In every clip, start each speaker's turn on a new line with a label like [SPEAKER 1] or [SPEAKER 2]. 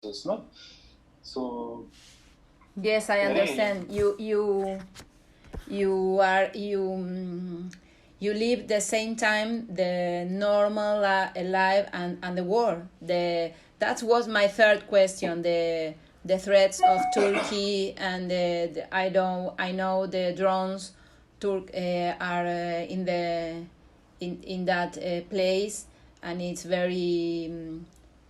[SPEAKER 1] no? So
[SPEAKER 2] yes, I understand. You live the same time the normal life and the war. That was my third question. The threats of Turkey and I know the drones are in that place, and it's very.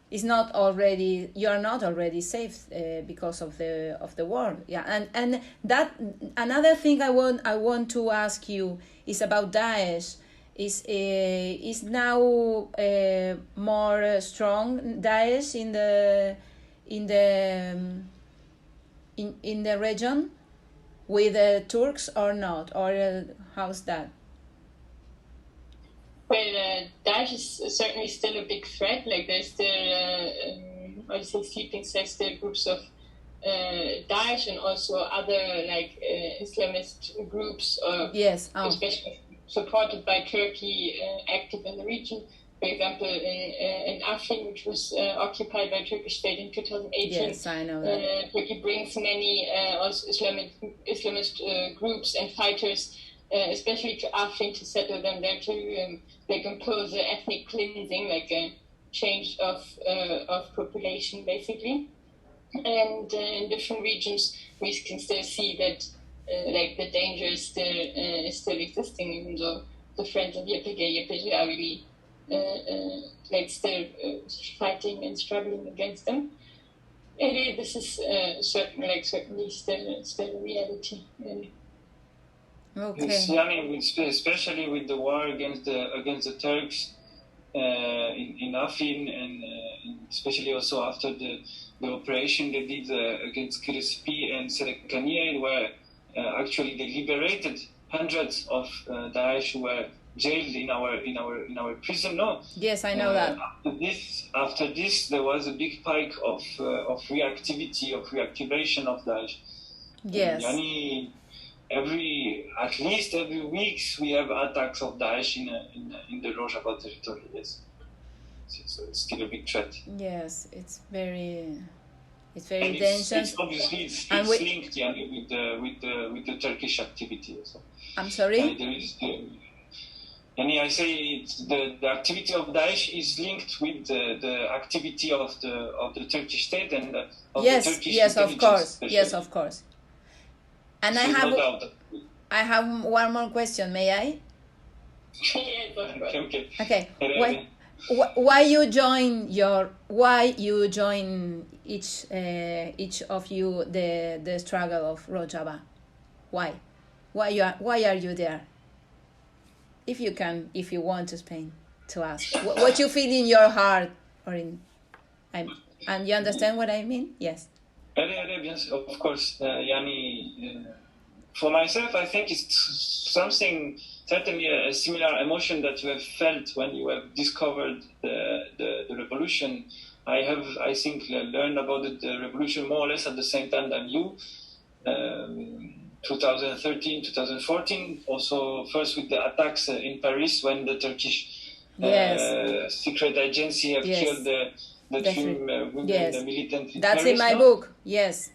[SPEAKER 2] It's not already. You are not already safe because of the war. Yeah, and that another thing I want to ask you is about Daesh. Is now more strong Daesh in the region with the Turks or not, or how's that?
[SPEAKER 3] Well, Daesh is certainly still a big threat. Like there's still, obviously, sleeping cells, still groups of Daesh and also other like Islamist groups, especially supported by Turkey, active in the region. For example, in Afrin, which was occupied by Turkish state in 2018.
[SPEAKER 2] Yes, I know that.
[SPEAKER 3] Turkey brings many also Islamist groups and fighters, especially to Afrin, to settle them there, to impose ethnic cleansing, like a change of population, basically. And in different regions, we can still see that the danger is still existing, even though the friends of YPG are really still fighting and struggling against them. And this is certainly still a reality.
[SPEAKER 2] Okay.
[SPEAKER 1] Yes, I mean, especially with the war against the Turks in Afrin, and especially also after the operation they did against Kirispi and Serekaniye, where actually they liberated hundreds of Daesh who were jailed in our prison. No.
[SPEAKER 2] Yes, I know that.
[SPEAKER 1] After this, there was a big spike of reactivation of Daesh.
[SPEAKER 2] Yes.
[SPEAKER 1] At least every week we have attacks of Daesh in the Rojava territory. Yes, so it's still a big threat.
[SPEAKER 2] Yes, it's very dangerous.
[SPEAKER 1] It's obviously linked with the Turkish activity also.
[SPEAKER 2] I'm sorry.
[SPEAKER 1] I say the activity of Daesh is linked with the activity of the Turkish state and the Turkish
[SPEAKER 2] yes, of course,
[SPEAKER 1] especially.
[SPEAKER 2] Yes, of course. And
[SPEAKER 1] I
[SPEAKER 2] have one more question. May I? Okay. Why you join each of you the struggle of Rojava? Why are you there? If you want to ask what you feel in your heart and you understand what I mean? Yes.
[SPEAKER 1] Of course. For myself, I think it's something, certainly a similar emotion that you have felt when you have discovered the revolution. I think, learned about the revolution more or less at the same time than you. 2013, 2014, also first with the attacks in Paris when the Turkish secret agency have killed the three women, the militant.
[SPEAKER 2] That's
[SPEAKER 1] Paris,
[SPEAKER 2] in my book. Yes.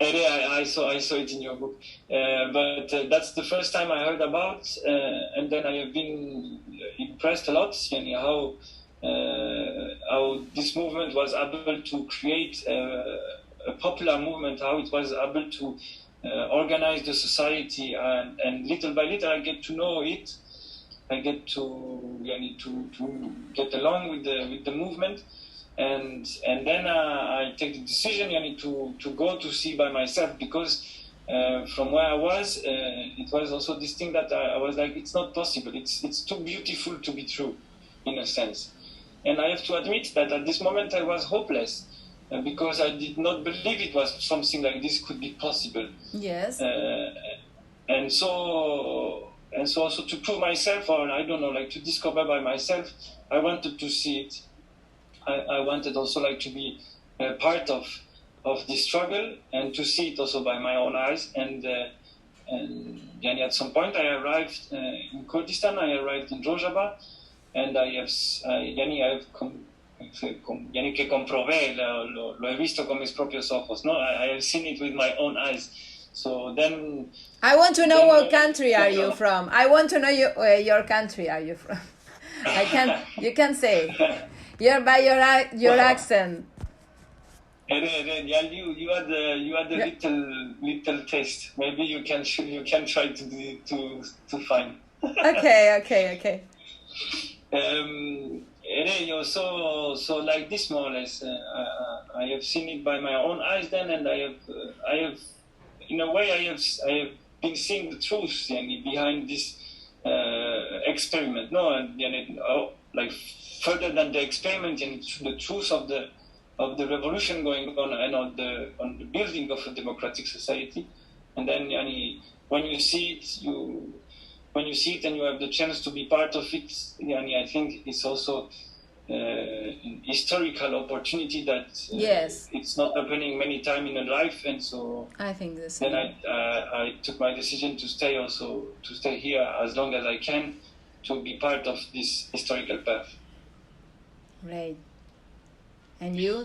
[SPEAKER 1] I saw it in your book, but that's the first time I heard about, and then I have been impressed a lot, how this movement was able to create a popular movement, how it was able to organize the society, and little by little I get to know it. I get to get along with the movement. And then I take the decision to go to see by myself, because from where I was, it was also this thing that I was like, it's not possible. It's too beautiful to be true, in a sense. And I have to admit that at this moment I was hopeless, because I did not believe it was something like this could be possible.
[SPEAKER 2] Yes.
[SPEAKER 1] And so also to prove myself, or I don't know, to discover by myself, I wanted to see it. I wanted also to be part of this struggle and to see it also by my own eyes. And at some point I arrived in Kurdistan, I arrived in Rojava, and I have que comprobé, lo he visto con mis propios ojos, no? I have seen it with my own eyes. So then
[SPEAKER 2] I want to know what country are you from. I want to know your country are you from. You can say by your accent.
[SPEAKER 1] You had the little taste. Maybe you can try to find.
[SPEAKER 2] Okay.
[SPEAKER 1] So like this, more or less. I have seen it by my own eyes then, and I have in a way I have been seeing the truth behind this experiment. No, and like further than the experiment, and the truth of the revolution going on and on the building of a democratic society. And then when you see it and you have the chance to be part of it, I think it's also an historical opportunity that it's not happening many times in a life, and so
[SPEAKER 2] I think the same.
[SPEAKER 1] Then I took my decision to stay here as long as I can, to be part of this historical path.
[SPEAKER 2] Right. And you,
[SPEAKER 3] I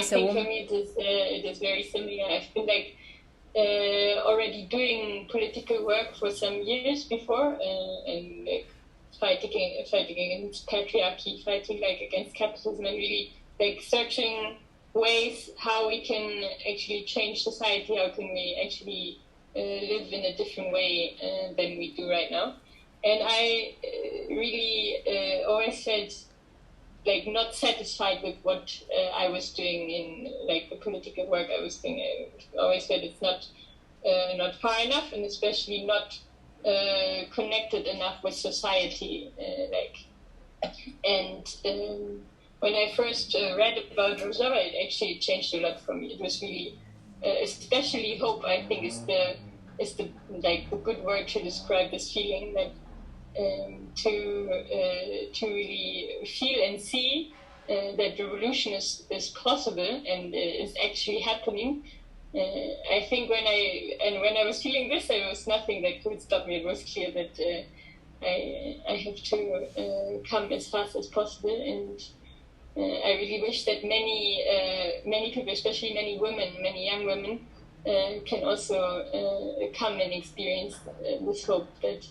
[SPEAKER 3] think for me it is very similar. I've been already doing political work for some years before, and fighting against patriarchy, fighting against capitalism, and really searching ways how we can actually change society, how can we actually live in a different way than we do right now. And I really always felt not satisfied with what I was doing in the political work I was doing. I always felt it's not far enough, and especially not connected enough with society. When I first read about Rojava, it actually changed a lot for me. It was really, especially hope, I think, is the good word to describe this feeling, that to really feel and see that revolution is possible and is actually happening. I think when I was feeling this, there was nothing that could stop me. It was clear that I have to come as fast as possible, and I really wish that many people, especially many women, many young women, can also come and experience this hope that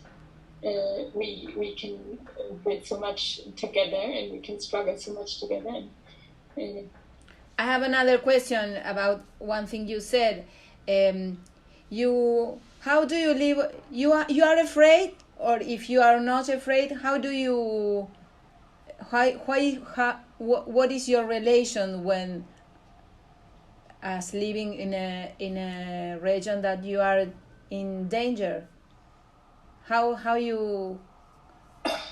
[SPEAKER 3] we can build so much together, and we can struggle so much together.
[SPEAKER 2] I have another question about one thing you said. How do you live? You are afraid, or if you are not afraid, how do you? What is your relation when, as living in a region that you are in danger? How you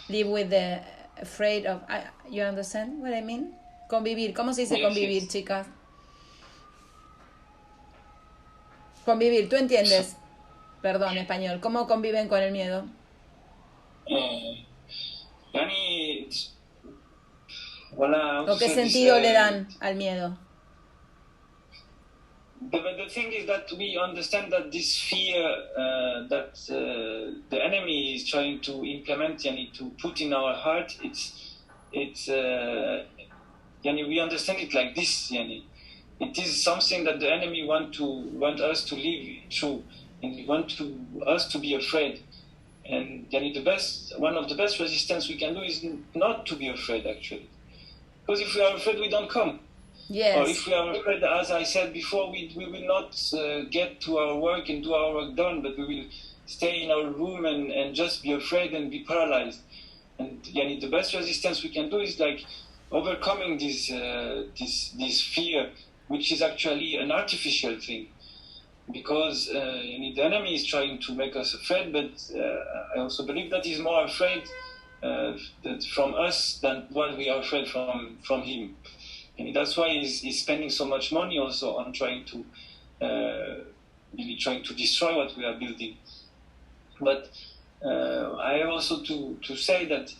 [SPEAKER 2] live with the afraid of? You understand what I mean? Convivir. ¿Cómo se dice convivir, chicas? Convivir. ¿Tú entiendes? Perdón, español. ¿Cómo conviven con el miedo? ¿O qué sentido le dan al miedo?
[SPEAKER 1] The thing is that we understand that this fear that the enemy is trying to implement, to put in our heart, we understand it like this. It is something that the enemy want us to live through, and want us to be afraid. And one of the best resistance we can do is not to be afraid, actually, because if we are afraid, we don't come.
[SPEAKER 2] Yes.
[SPEAKER 1] Or if we are afraid, as I said before, we will not get to our work and do our work done, but we will stay in our room and just be afraid and be paralyzed. And the best resistance we can do is overcoming this fear, which is actually an artificial thing, because the enemy is trying to make us afraid, but I also believe that he's more afraid from us than what we are afraid from him. And that's why he's spending so much money also on trying to destroy what we are building. But I have also to say that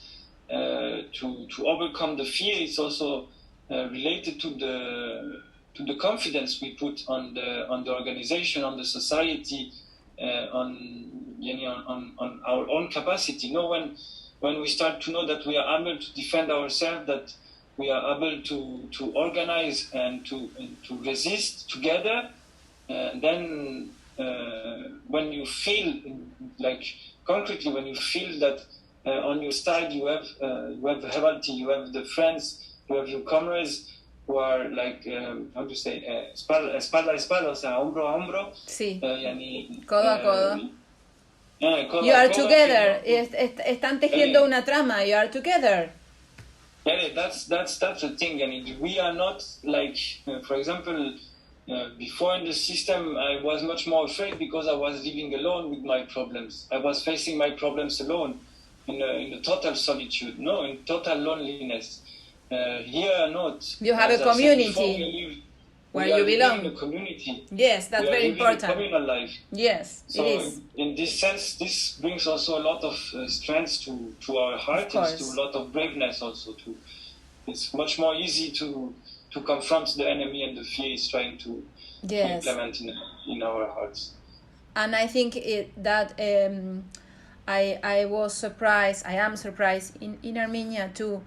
[SPEAKER 1] to overcome the fear is also related to the confidence we put on the organization, on the society, on our own capacity. When we start to know that we are able to defend ourselves, that we are able to organize and to resist together, then when you feel, like concretely, when you feel that on your side you have Hevalti, you have the friends, you have your comrades who are like, how to say, espalda a espalda, o sea, hombro a hombro.
[SPEAKER 2] Sí.
[SPEAKER 1] Yani,
[SPEAKER 2] codo a codo.
[SPEAKER 1] Codo
[SPEAKER 2] You
[SPEAKER 1] a
[SPEAKER 2] are
[SPEAKER 1] codo,
[SPEAKER 2] together.
[SPEAKER 1] you know.
[SPEAKER 2] Están tejiendo una trama. You are together.
[SPEAKER 1] Yeah, that's the thing. And we are not like, for example, before in the system, I was much more afraid because I was living alone with my problems. I was facing my problems alone, in a total solitude, no, in total loneliness. Here, not.
[SPEAKER 2] You have
[SPEAKER 1] As
[SPEAKER 2] a
[SPEAKER 1] I said before,
[SPEAKER 2] community where
[SPEAKER 1] we are
[SPEAKER 2] you
[SPEAKER 1] living
[SPEAKER 2] belong.
[SPEAKER 1] in a community.
[SPEAKER 2] Yes, that's very important.
[SPEAKER 1] A communal life.
[SPEAKER 2] Yes,
[SPEAKER 1] So
[SPEAKER 2] it is.
[SPEAKER 1] in this sense, this brings also a lot of strength to our heart, and to a lot of braveness also. It's much more easy to confront the enemy and the fear is trying to implement in our hearts.
[SPEAKER 2] And I think that I was surprised. I am surprised in Armenia too.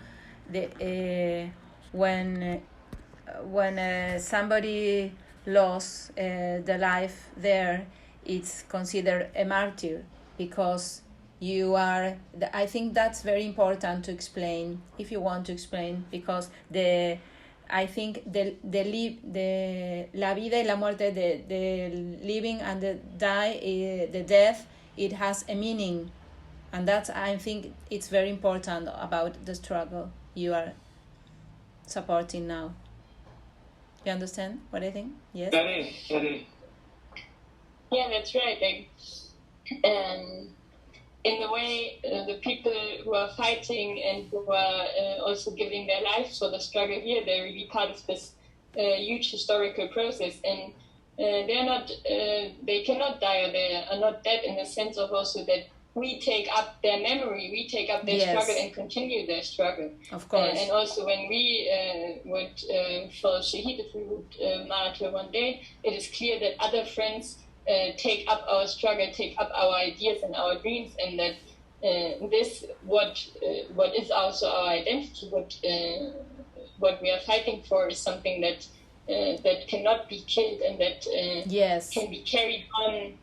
[SPEAKER 2] When somebody lost the life there, it's considered a martyr, because you are. I think that's very important to explain, if you want to explain, because I think la vida y la muerte, the living and the death, it has a meaning, and that's, I think it's very important about the struggle you are supporting now. You understand what I think? Yes.
[SPEAKER 3] Yeah, that's right. Like, in a way, the people who are fighting and who are also giving their lives for the struggle here, they're really part of this huge historical process, and they're not. They cannot die, or they are not dead, in the sense of also that we take up their memory, we take up their struggle and continue their struggle.
[SPEAKER 2] Of course.
[SPEAKER 3] And also when we would fall shahid, if we would martyr one day, it is clear that other friends take up our struggle, take up our ideas and our dreams, and that this, what is also our identity, what we are fighting for, is something that that cannot be killed, and that can be carried on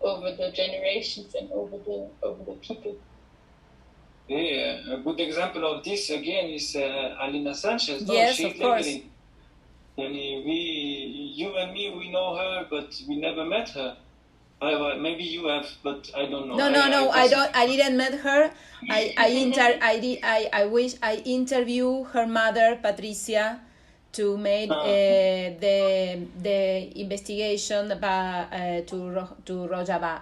[SPEAKER 3] over the generations and over the people.
[SPEAKER 1] Yeah, a good example of this again is Alina Sanchez.
[SPEAKER 2] Yes, of course.
[SPEAKER 1] You and me, we know her, but we never met her. Maybe you have, but I don't know.
[SPEAKER 2] No. I didn't met her. I wish I interview her mother, Patricia, to make the investigation to Rojava.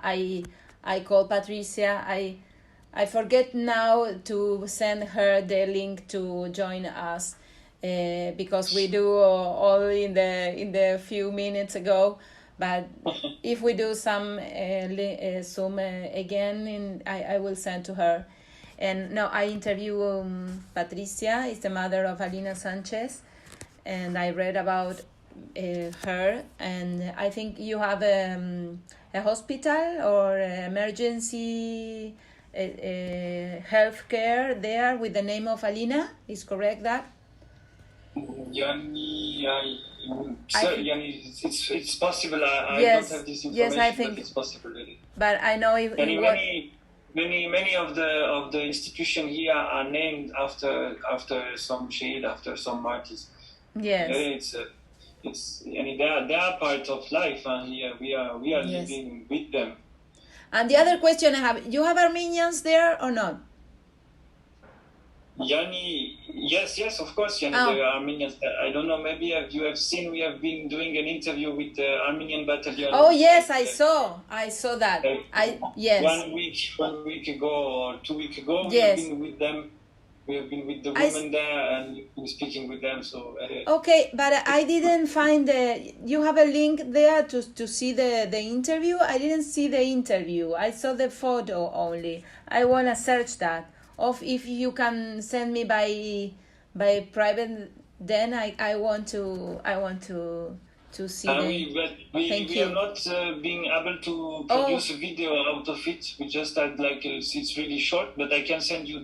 [SPEAKER 2] I called Patricia. I forget now to send her the link to join us, because we do all in the few minutes ago. But if we do some Zoom again, I will send to her. And now I interview Patricia, is the mother of Alina Sanchez, and I read about her. And I think you have a hospital or emergency healthcare there with the name of Alina. Is correct that?
[SPEAKER 1] It's possible. I don't have this information.
[SPEAKER 2] Yes, I think
[SPEAKER 1] but it's possible. Really.
[SPEAKER 2] But I know if
[SPEAKER 1] many of the institutions here are named after some shahid, after some martyrs.
[SPEAKER 2] Yes.
[SPEAKER 1] They are part of life, and here we are living with them.
[SPEAKER 2] And the other question I have: you have Armenians there or not?
[SPEAKER 1] Yes, of course, there are Armenians. I don't know, maybe you have seen, we have been doing an interview with the Armenian battalion.
[SPEAKER 2] Oh, yes, I saw that.
[SPEAKER 1] 1 week ago or 2 weeks ago, we have been with them. We have been with the women there and been speaking with them. So
[SPEAKER 2] okay, but I didn't find you have a link there to see the interview. I didn't see the interview. I saw the photo only. I want to search that. Of if you can send me by private, then I want to see.
[SPEAKER 1] We are not being able to produce a video out of it. We just had it's really short, but I can send you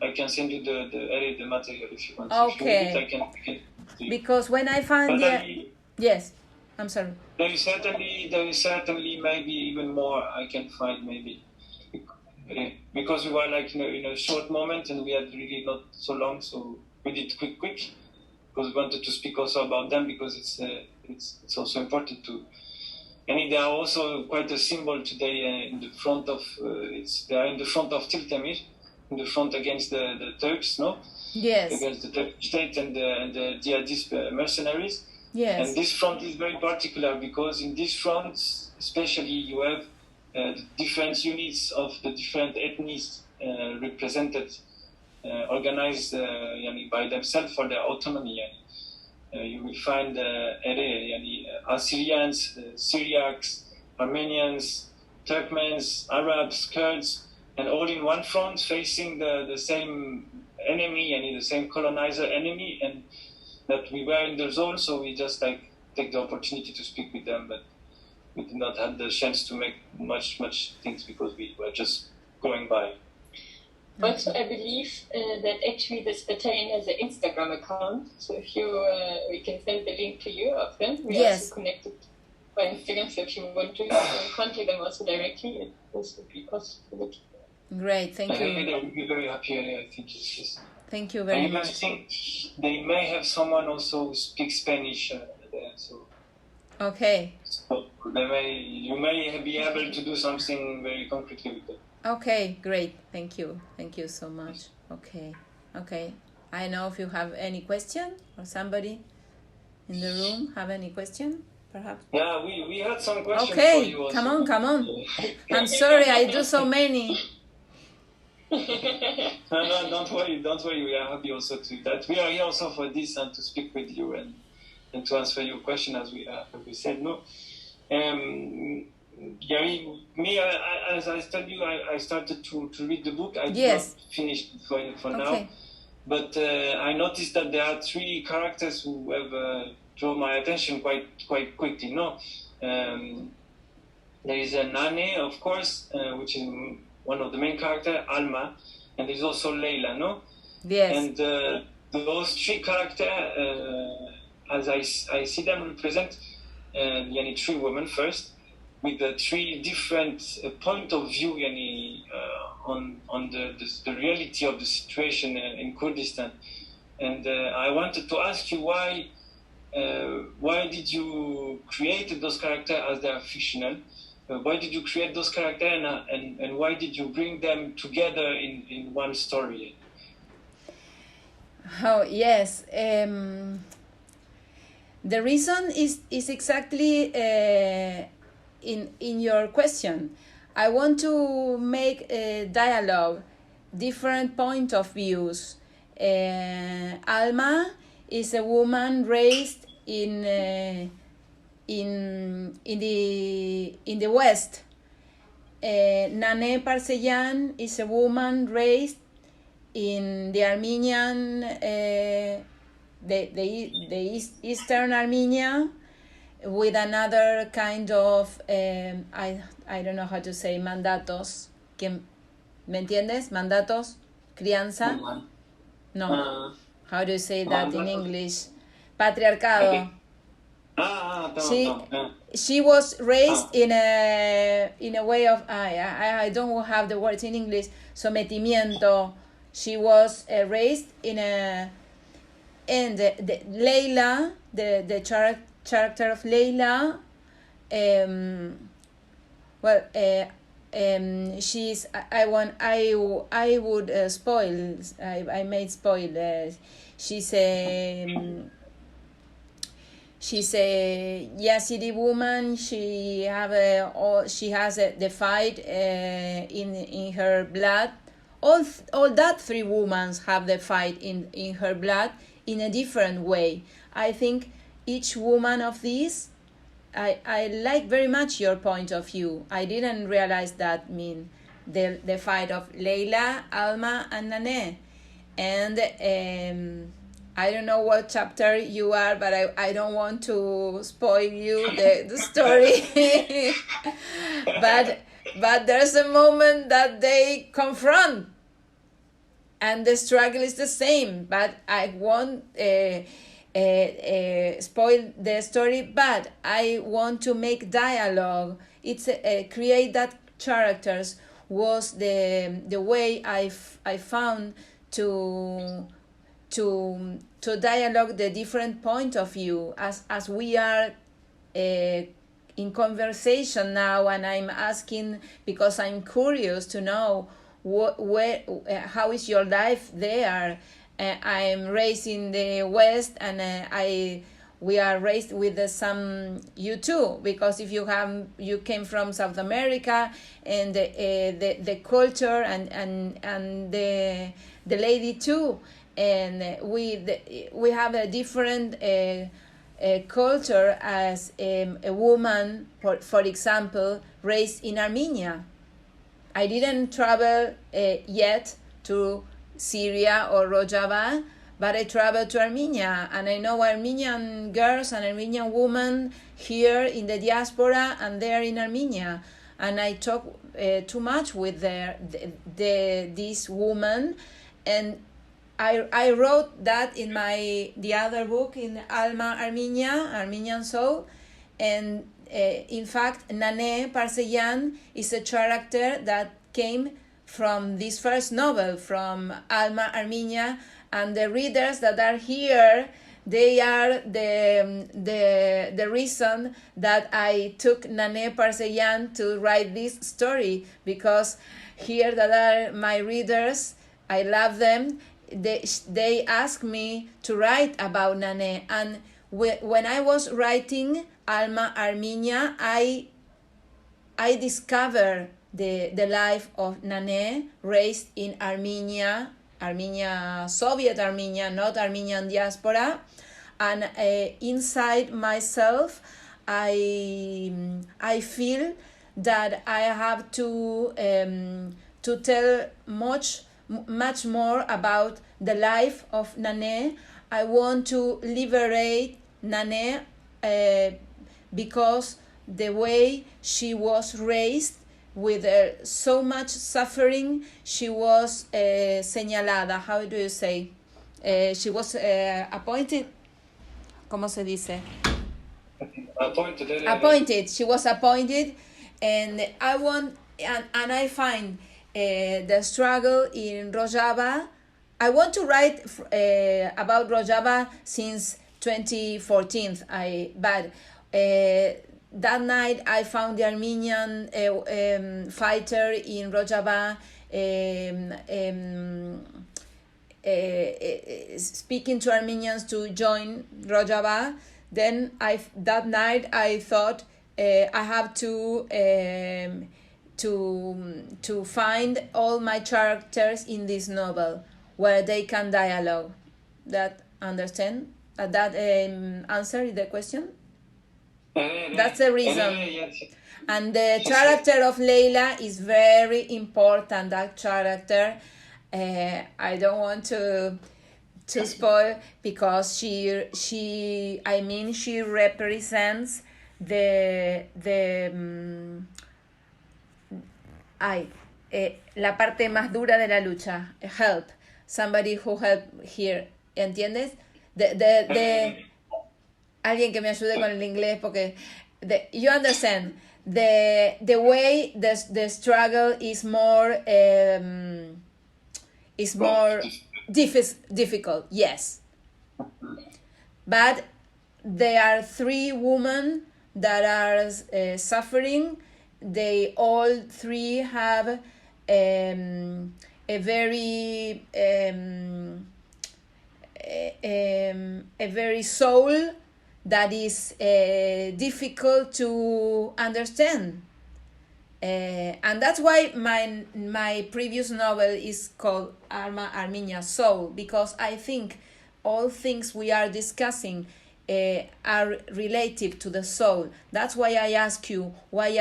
[SPEAKER 1] I can send you the material if you want.
[SPEAKER 2] Okay.
[SPEAKER 1] If you need, I can
[SPEAKER 2] because when I find yes, I'm sorry.
[SPEAKER 1] There is certainly maybe even more I can find maybe, because we were like in a short moment and we had really not so long, so we did quick because we wanted to speak also about them because it's also important to. And they are also quite a symbol today in the front of they are in the front of Tiltemir, in the front against the Turks, no?
[SPEAKER 2] Yes.
[SPEAKER 1] Against the Turkish state and the jihadist mercenaries.
[SPEAKER 2] Yes.
[SPEAKER 1] And this front is very particular because in this front, especially, you have the different units of the different ethnies represented, organized by themselves for their autonomy. You will find Assyrians, Syriacs, Armenians, Turkmens, Arabs, Kurds, and all in one front facing the same enemy and the same colonizer enemy, and that we were in the zone, so we just take the opportunity to speak with them, but we did not have the chance to make much things because we were just going by.
[SPEAKER 3] Also, I believe that actually this battalion has an Instagram account, so if you, we can send the link to you of them. We are also connected by Instagram, so if you want to contact them also directly, it also would be possible.
[SPEAKER 2] Great, thank you.
[SPEAKER 1] They will be very happy, I think it's just...
[SPEAKER 2] Thank you very much.
[SPEAKER 1] I think they may have someone also who speaks Spanish there, so...
[SPEAKER 2] Okay.
[SPEAKER 1] So you may be able to do something very concretely with them.
[SPEAKER 2] Okay, great. Thank you so much. Okay. I know if you have any question or somebody in the room have any question, perhaps.
[SPEAKER 1] Yeah, we had some questions for you also.
[SPEAKER 2] Come on. I'm sorry, I do so many.
[SPEAKER 1] No, don't worry. We are happy also to that. We are here also for this and to speak with you and to answer your question as we said. No. As I told you, I started to read the book. I did not finish it for now. But I noticed that there are three characters who have drawn my attention quite quickly. No, there is a Nane, of course, which is one of the main characters, Alma, and there's also Leila. No.
[SPEAKER 2] Yes.
[SPEAKER 1] And those three characters, as I see them, represent three women first, with the three different point of view on the reality of the situation in Kurdistan. And I wanted to ask you why did you create those characters as they are fictional? Why did you create those characters and why did you bring them together in one story?
[SPEAKER 2] Oh, yes. The reason is exactly in your question. I want to make a dialogue, different point of views. Alma is a woman raised in the West. Nane Parseyan is a woman raised in the Armenian, the Eastern Armenia, with another kind of, I don't know how to say, mandatos. ¿Me entiendes? Mandatos, crianza. No. How do you say that in English? Patriarcado. She was raised in a way of, I don't have the words in English, sometimiento. She was raised in a, and Leila, the character of Leila, she's, I would spoil, I made spoil, she's a Yazidi woman. She has the fight in her blood. All that three women have the fight in her blood in a different way. I think each woman of these, I like very much your point of view. I didn't realize that mean the fight of Leila, Alma, and Nane, and I don't know what chapter you are, but I don't want to spoil you the story. but there's a moment that they confront, and the struggle is the same, but I won't spoil the story, but I want to make dialogue. It's create that characters was the way I found to dialogue the different point of view as we are in conversation now, and I'm asking because I'm curious to know how is your life there. I'm raised in the West, and we are raised with some you too, because if you came from South America, and the culture and the lady too, and we have a different culture as a woman, for example, raised in Armenia. I didn't travel yet to Syria or Rojava, but I traveled to Armenia, and I know Armenian girls and Armenian women here in the diaspora, and they're in Armenia, and I talk too much with this woman, and I wrote that in the other book, in Alma Armenia, Armenian Soul, and in fact Nane Parseyan is a character that came from this first novel, from Alma Armenia, and the readers that are here, they are the reason that I took Nane Parseyan to write this story, because here that are my readers, I love them. They ask me to write about Nane, and when I was writing Alma Armenia, I discovered the life of Nane, raised in Armenia, Soviet Armenia, not Armenian diaspora, and inside myself, I feel that I have to tell much more about the life of Nane. I want to liberate Nane because the way she was raised, with so much suffering, she was señalada. How do you say? She was appointed. ¿Cómo se dice? Appointed. She was appointed, and I want, and I find the struggle in Rojava. I want to write about Rojava since 2014. But that night I found the Armenian fighter in Rojava speaking to Armenians to join Rojava. Then that night I thought I have to find all my characters in this novel where they can dialogue. That understand? That answer the question? That's the reason. And the character of Leila is very important. That character, I don't want to spoil, because she represents la parte más dura de la lucha. Help, somebody who help here. ¿Entiendes? Alguien que me ayude con el inglés, porque you understand the way the struggle is more difficult. Yes, but there are 3 women that are suffering. They all 3 have a very soul that is difficult to understand, and that's why my previous novel is called Alma Armenia Soul, because I think all things we are discussing are related to the soul. That's why I ask you what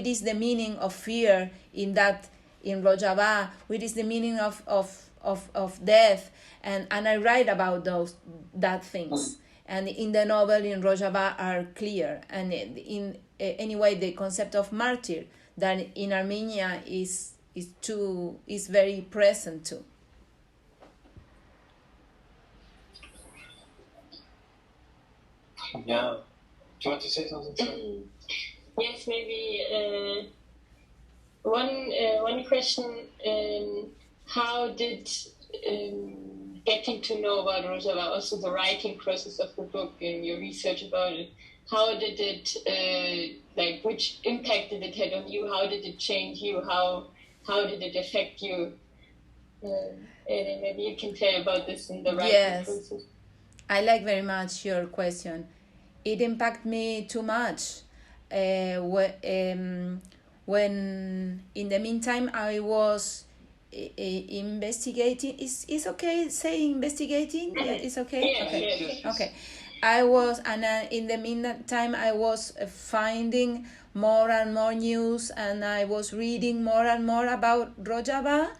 [SPEAKER 2] is the meaning of fear in Rojava? What is the meaning of death? And I write about that things, and in the novel in Rojava are clear. And in anyway, the concept of martyr that in Armenia is is very present too.
[SPEAKER 1] Yeah. Do you want to say something?
[SPEAKER 3] Yes, maybe one question. How did getting to know about Rojava, also the writing process of the book and your research about it, how did it, which impact did it have on you? How did it change you? How did it affect you? And maybe you can tell about this in the writing process.
[SPEAKER 2] I like very much your question. It impacted me too much. When in the meantime I was investigating. Is okay say investigating? It's okay?
[SPEAKER 3] Yeah,
[SPEAKER 2] okay. Yes. Okay. I was, and in the meantime I was finding more and more news, and I was reading more and more about Rojava.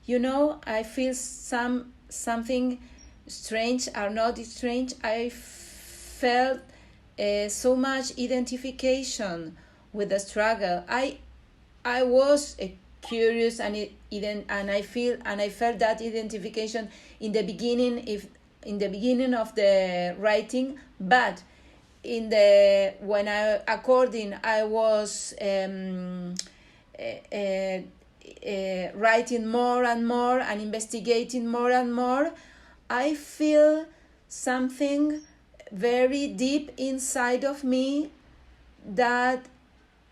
[SPEAKER 2] You know, I feel something strange or not strange. I felt so much identification with the struggle. I was curious, and I felt that identification in the beginning of the writing, but when I was writing more and more and investigating more and more, I feel something very deep inside of me that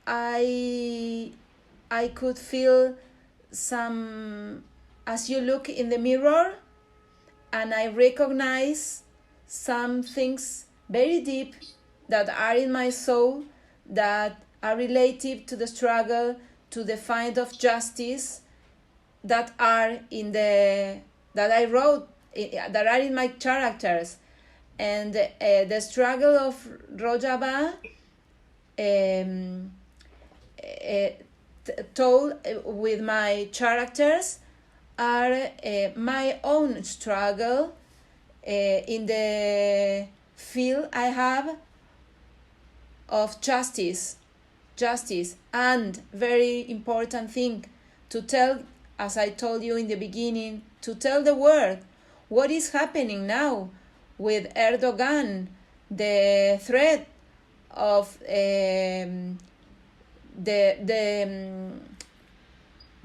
[SPEAKER 2] I could feel some, as you look in the mirror, and I recognize some things very deep that are in my soul, that are related to the struggle, to the find of justice, that are that I wrote, that are in my characters. And the struggle of Rojava told with my characters are my own struggle in the field I have of justice, and very important thing to tell, as I told you in the beginning, to tell the world what is happening now with Erdogan, the threat of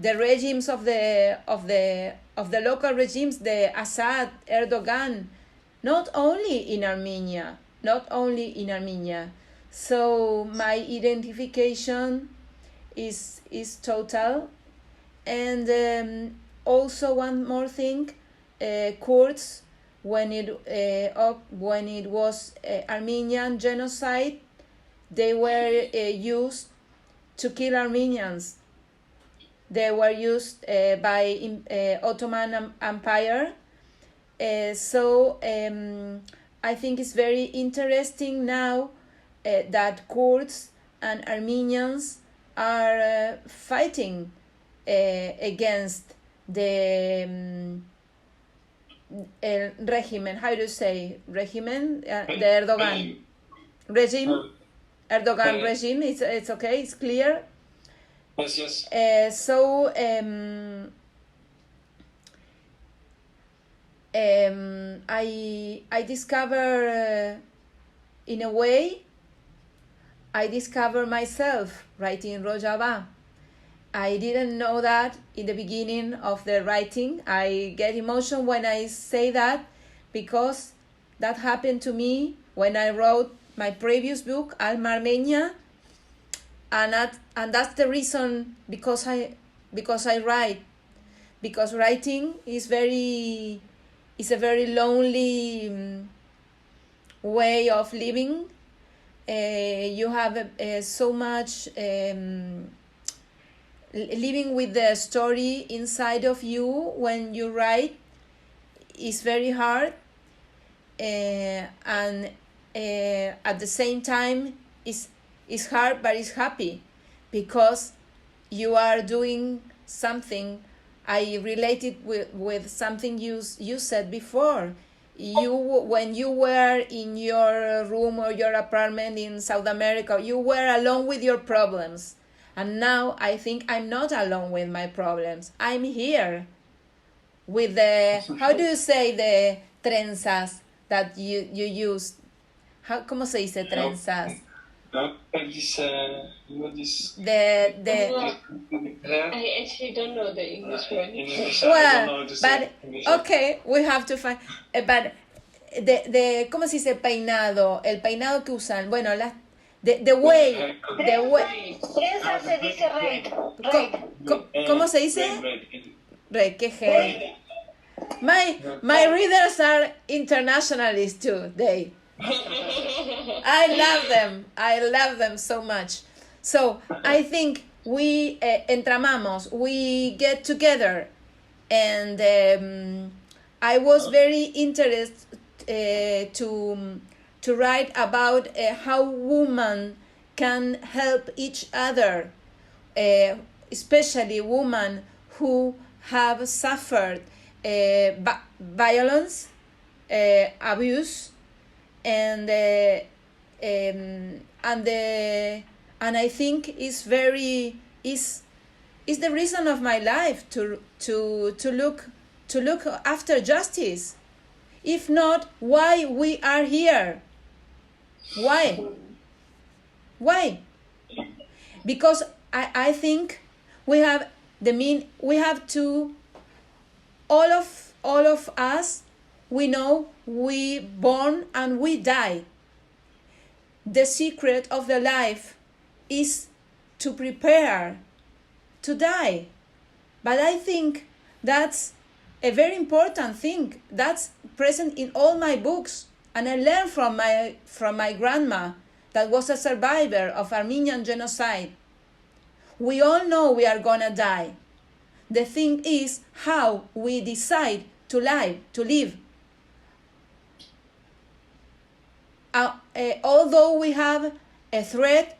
[SPEAKER 2] the regimes of the local regimes, the Assad, Erdogan, not only in Armenia. So my identification is total. And also one more thing, Kurds, when it was Armenian genocide, they were used to kill Armenians. They were used by Ottoman Empire. So I think it's very interesting now that Kurds and Armenians are fighting against the régimen. How do you say régimen? The Erdogan regime. Erdogan regime. It's okay. It's clear.
[SPEAKER 1] Yes.
[SPEAKER 2] So I discover in a way, I discover myself writing Rojava. I didn't know that in the beginning of the writing. I get emotion when I say that, because that happened to me when I wrote my previous book, Alma Armenia, and that's the reason because I write, because writing is a very lonely way of living. You have so much living with the story inside of you when you write is very hard, and at the same time it's hard, but it's happy, because you are doing something. I related with something you said before. When you were in your room or your apartment in South America, you were alone with your problems, And now I think I'm not alone with my problems. I'm here with the, how do you say the trenzas that you use? ¿Cómo se dice trenzas?
[SPEAKER 1] This,
[SPEAKER 2] The
[SPEAKER 3] I actually don't know the English word.
[SPEAKER 2] well, but okay, we have to find. But the ¿cómo se dice peinado? El peinado que usan. Bueno, the way.
[SPEAKER 4] Trenza se dice red.
[SPEAKER 2] ¿Cómo se dice? Red, qué genial. My readers are internationalists too. I love them so much. So I think we entramamos, we get together, and I was very interested to write about how women can help each other, especially women who have suffered violence, abuse, and I think is the reason of my life to look after justice. If not, why we are here? Why? Because I think we have to, all of us, we know we born and we die. The secret of the life is to prepare to die. But I think that's a very important thing. That's present in all my books. And I learned from my grandma that was a survivor of Armenian genocide. We all know we are gonna die. The thing is how we decide to live. Although we have a threat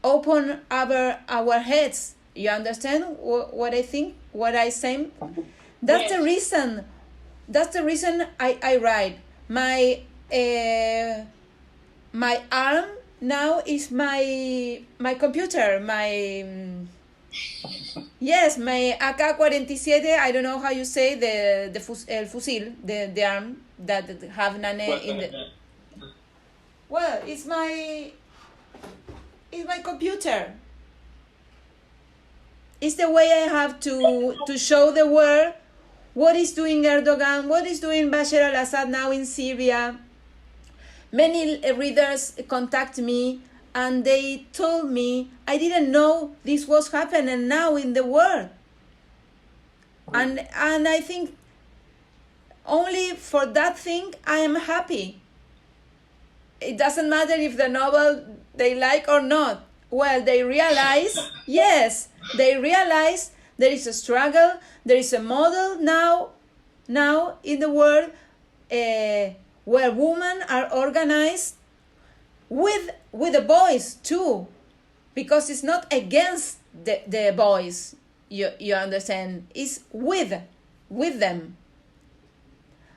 [SPEAKER 2] open our heads, you understand what I think, what I say? That's the reason I write. My arm now is my computer, my AK-47, I don't know how you say el fusil, the arm that have nane in the. Well, it's my computer. It's the way I have to show the world what is doing Erdogan, what is doing Bashar al-Assad now in Syria. Many readers contact me and they told me, I didn't know this was happening now in the world. And I think only for that thing I am happy. It doesn't matter if the novel they like or not. Well, they realize, yes, they realize there is a struggle, there is a model now in the world where women are organized with the boys too, because it's not against the boys, you understand, it's with them.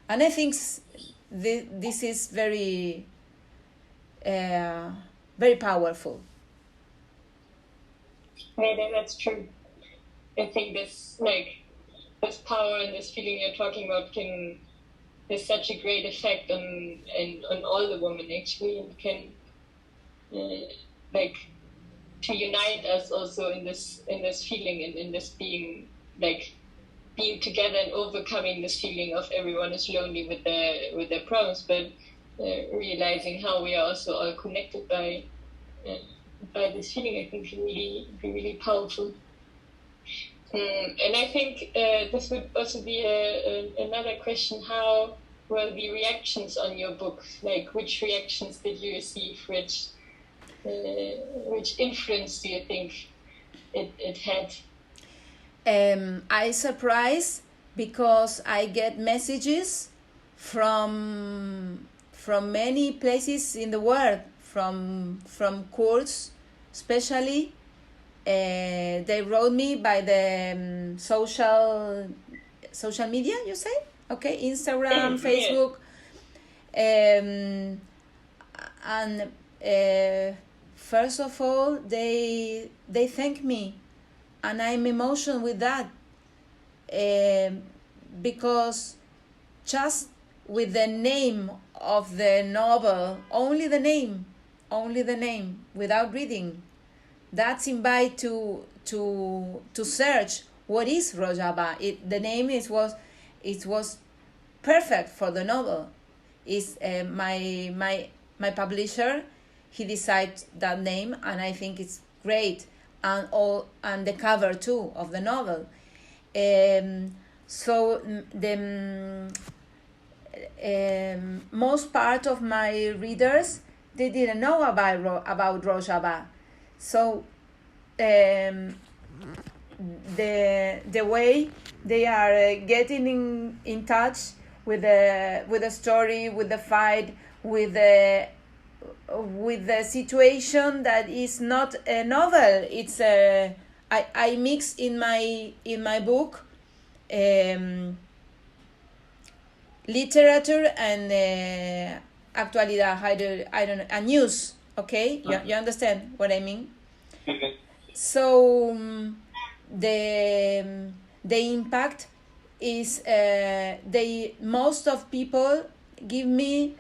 [SPEAKER 2] And I think this is very very powerful.
[SPEAKER 3] Yeah, that's true. I think this power and this feeling you're talking about has such a great effect on all the women actually, and can to unite us also in this feeling and in this being together and overcoming this feeling of everyone is lonely with their problems, but realizing how we are also all connected by this feeling, I think can be really powerful. And I think this would also be another question: how were the reactions on your book? Like, which reactions did you receive? Which influence do you think it had?
[SPEAKER 2] I surprised because I get messages from many places in the world, from Kurds especially. They wrote me by the social media, you say? Okay, Instagram, Facebook, and first of all, they thank me, and I'm emotional with that, because just with the name of the novel, only the name, without reading, that's invite to search what is Rojava. The name was perfect for the novel. Is my publisher, he decided that name, and I think it's great, and the cover too of the novel. So the most part of my readers, they didn't know about Rojava. So the way they are getting in touch with the story, with the fight, with the situation that is not a novel. It's I mix in my book literature and actualidad. I don't know, and news. Okay, you understand what I mean? So the impact is most of people give me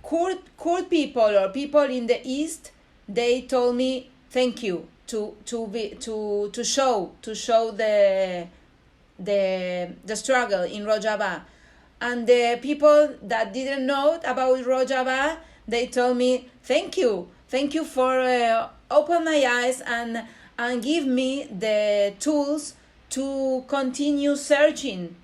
[SPEAKER 2] Kurd people or people in the East. They told me thank you to show the struggle in Rojava, and the people that didn't know about Rojava, they told me thank you for open my eyes and give me the tools to continue searching.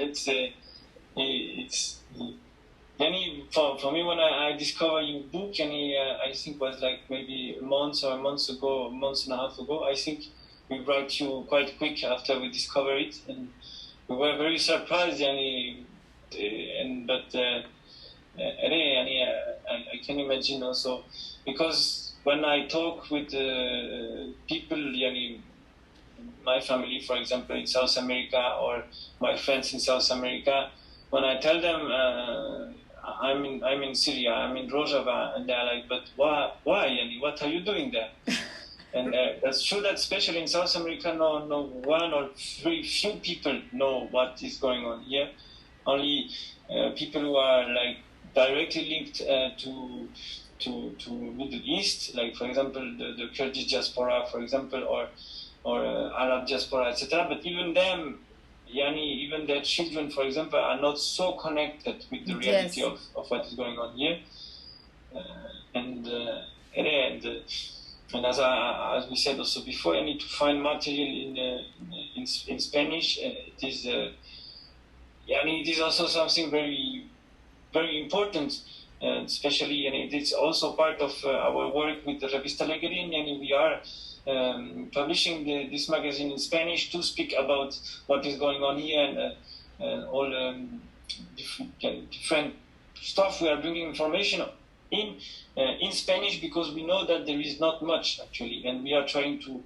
[SPEAKER 1] It's for me when I discovered your book, and I think it was like maybe a month and a half ago. I think we brought you quite quick after we discovered it, and we were very surprised. I can imagine also, because when I talk with people, my family, for example, in South America, or my friends in South America, when I tell them I'm in Syria, I'm in Rojava, and they're like, but why? What are you doing there? And that's true that especially in South America, no one or very few people know what is going on here. Only people who are like directly linked to Middle East, like for example the Kurdish diaspora, for example, or Arab diaspora, etc. But even them, even their children, for example, are not so connected with the reality of what is going on here. And as we said also before, I need to find material in Spanish. It is also something very, very important, especially, and it's also part of our work with the Revista Lêgerîn, and we are publishing this magazine in Spanish to speak about what is going on here, and all different stuff. We are bringing information in Spanish because we know that there is not much actually, and we are trying to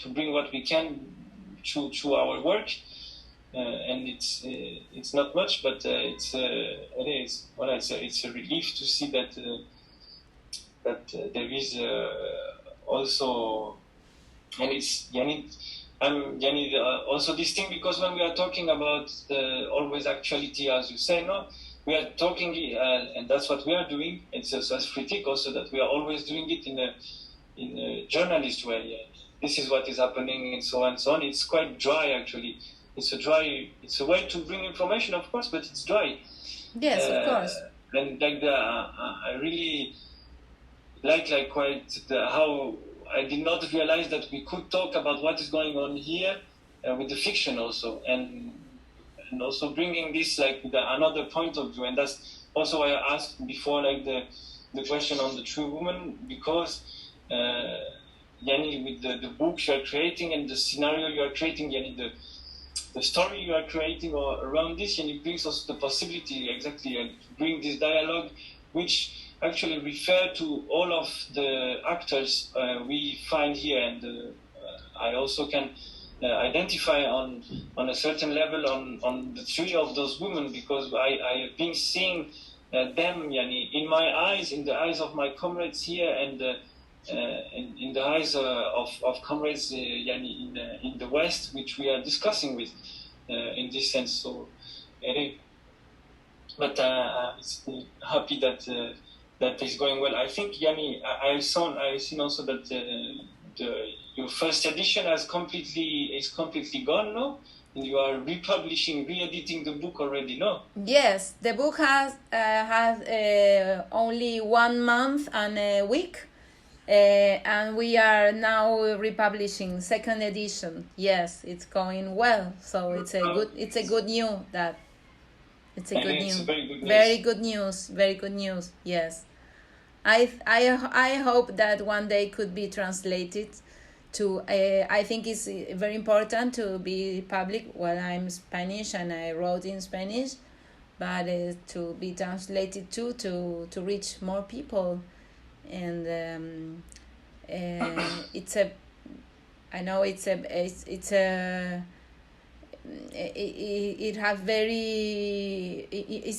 [SPEAKER 1] bring what we can to our work. And it's not much, but it's a relief to see that there is also, and it's also this thing, because when we are talking about always actuality, as you say, we are talking, and that's what we are doing. It's also as critique also that we are always doing it in a journalist way. This is what is happening, and so on and so on. It's quite dry actually. It's a way to bring information, of course, but it's dry.
[SPEAKER 2] Yes, of course.
[SPEAKER 1] And I really like quite how I did not realize that we could talk about what is going on here with the fiction also, and also bringing this another point of view. And that's also why I asked before, the question on the true woman, because with the book you are creating and the scenario you are creating, the story you are creating around this, and it brings us the possibility exactly to bring this dialogue, which actually refer to all of the actors we find here. And I also can identify on a certain level on the three of those women, because I have been seeing them in my eyes, in the eyes of my comrades here, and in the eyes of comrades in the West, which we are discussing with in this sense. So, but it's happy that that is going well. I think I've seen also that your first edition is completely gone, no? And you are re-editing the book already, no?
[SPEAKER 2] Yes, the book has only 1 month and a week, and we are now republishing second edition. Yes, it's going well, so it's a good news that. It's a good news. Very good news. Very good news. Yes, I hope that one day could be translated to. I think it's very important to be public. Well, I'm Spanish and I wrote in Spanish, but to be translated to reach more people, and it's a. I know it's a. It's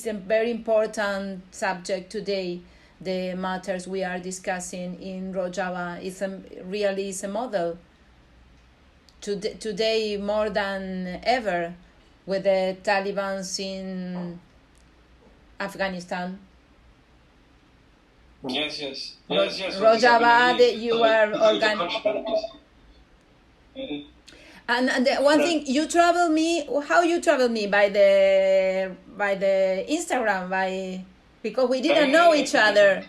[SPEAKER 2] a very important subject today. The matters we are discussing in Rojava is a model today more than ever, with the Taliban in Afghanistan.
[SPEAKER 1] Yes.
[SPEAKER 2] Rojava, you are organizing. And the one thing, how you travel me by the Instagram, because we didn't know each other.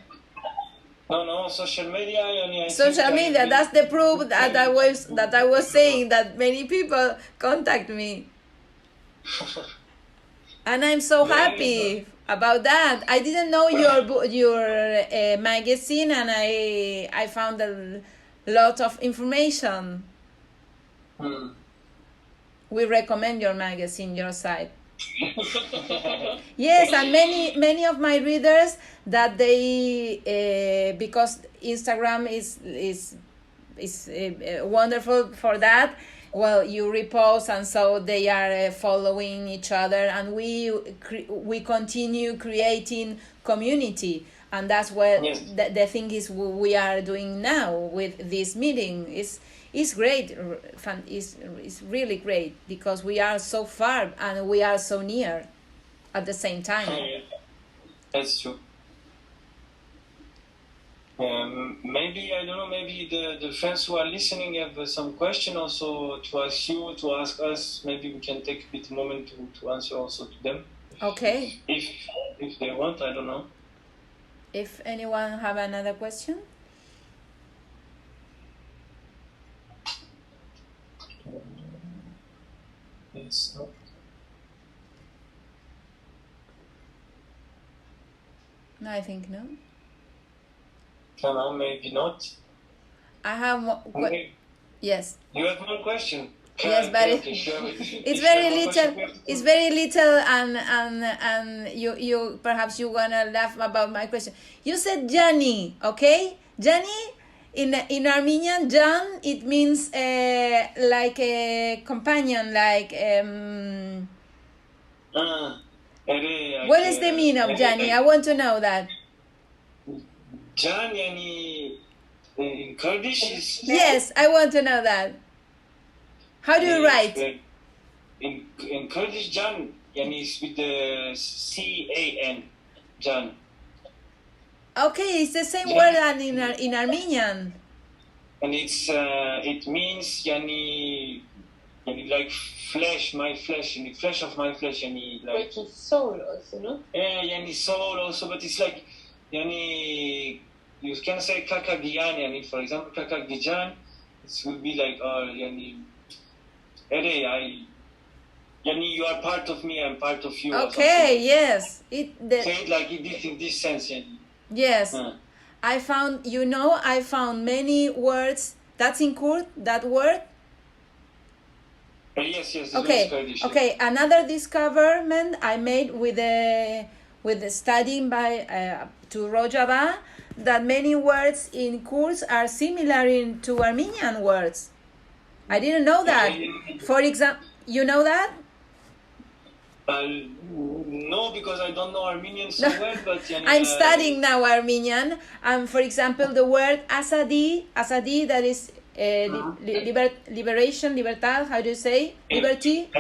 [SPEAKER 1] No, social media.
[SPEAKER 2] Social media, that's the proof that I was saying that many people contact me. And I'm so happy about that. I didn't know your magazine, and I found a lot of information. We recommend your magazine, your site. Yes, and many of my readers that they because Instagram is wonderful for that. Well, you repost, and so they are following each other, and we continue creating community, and that's what the thing is we are doing now with this meeting. It's great. It's really great, because we are so far and we are so near at the same time.
[SPEAKER 1] Yeah, that's true. Maybe, I don't know, maybe the friends who are listening have some question also to ask you, to ask us. Maybe we can take a bit moment to answer also to them.
[SPEAKER 2] Okay.
[SPEAKER 1] If they want, I don't know.
[SPEAKER 2] If anyone have another question?
[SPEAKER 1] Yes.
[SPEAKER 2] No, I think no.
[SPEAKER 1] No, maybe not.
[SPEAKER 2] I have yes.
[SPEAKER 1] You have one question.
[SPEAKER 2] Yes, but it's very little. It's very little, and you perhaps you wanna laugh about my question. You said Jani, okay? Jani, in Armenian, Jan, it means like a companion, like what is the meaning of Jani? I want to know that.
[SPEAKER 1] Jan, in Kurdish is...
[SPEAKER 2] Yes, I want to know that. How do you write?
[SPEAKER 1] In Kurdish, Jan, is with the C-A-N, Jan.
[SPEAKER 2] Okay, it's the same word as in Armenian.
[SPEAKER 1] And it means like flesh, my flesh, and the flesh of my flesh, like...
[SPEAKER 3] Like his soul also, no?
[SPEAKER 1] Yeah, soul also, but it's like, you can say Kakagian, for example, Kakagijan, it would be like, you are part of me, I'm part of you.
[SPEAKER 2] Okay, yes.
[SPEAKER 1] Say it like in this sense,
[SPEAKER 2] Yes. I found many words. That's in Kurd, that word?
[SPEAKER 1] Yes.
[SPEAKER 2] Okay. Another discovery I made with the studying by to Rojava, that many words in Kurds are similar to Armenian words. I didn't know that. For example, you know that?
[SPEAKER 1] No, because I don't know Armenian so well, but
[SPEAKER 2] I'm studying now Armenian, and for example, the word asadi, that is liberation, libertad, how do you say? Liberty?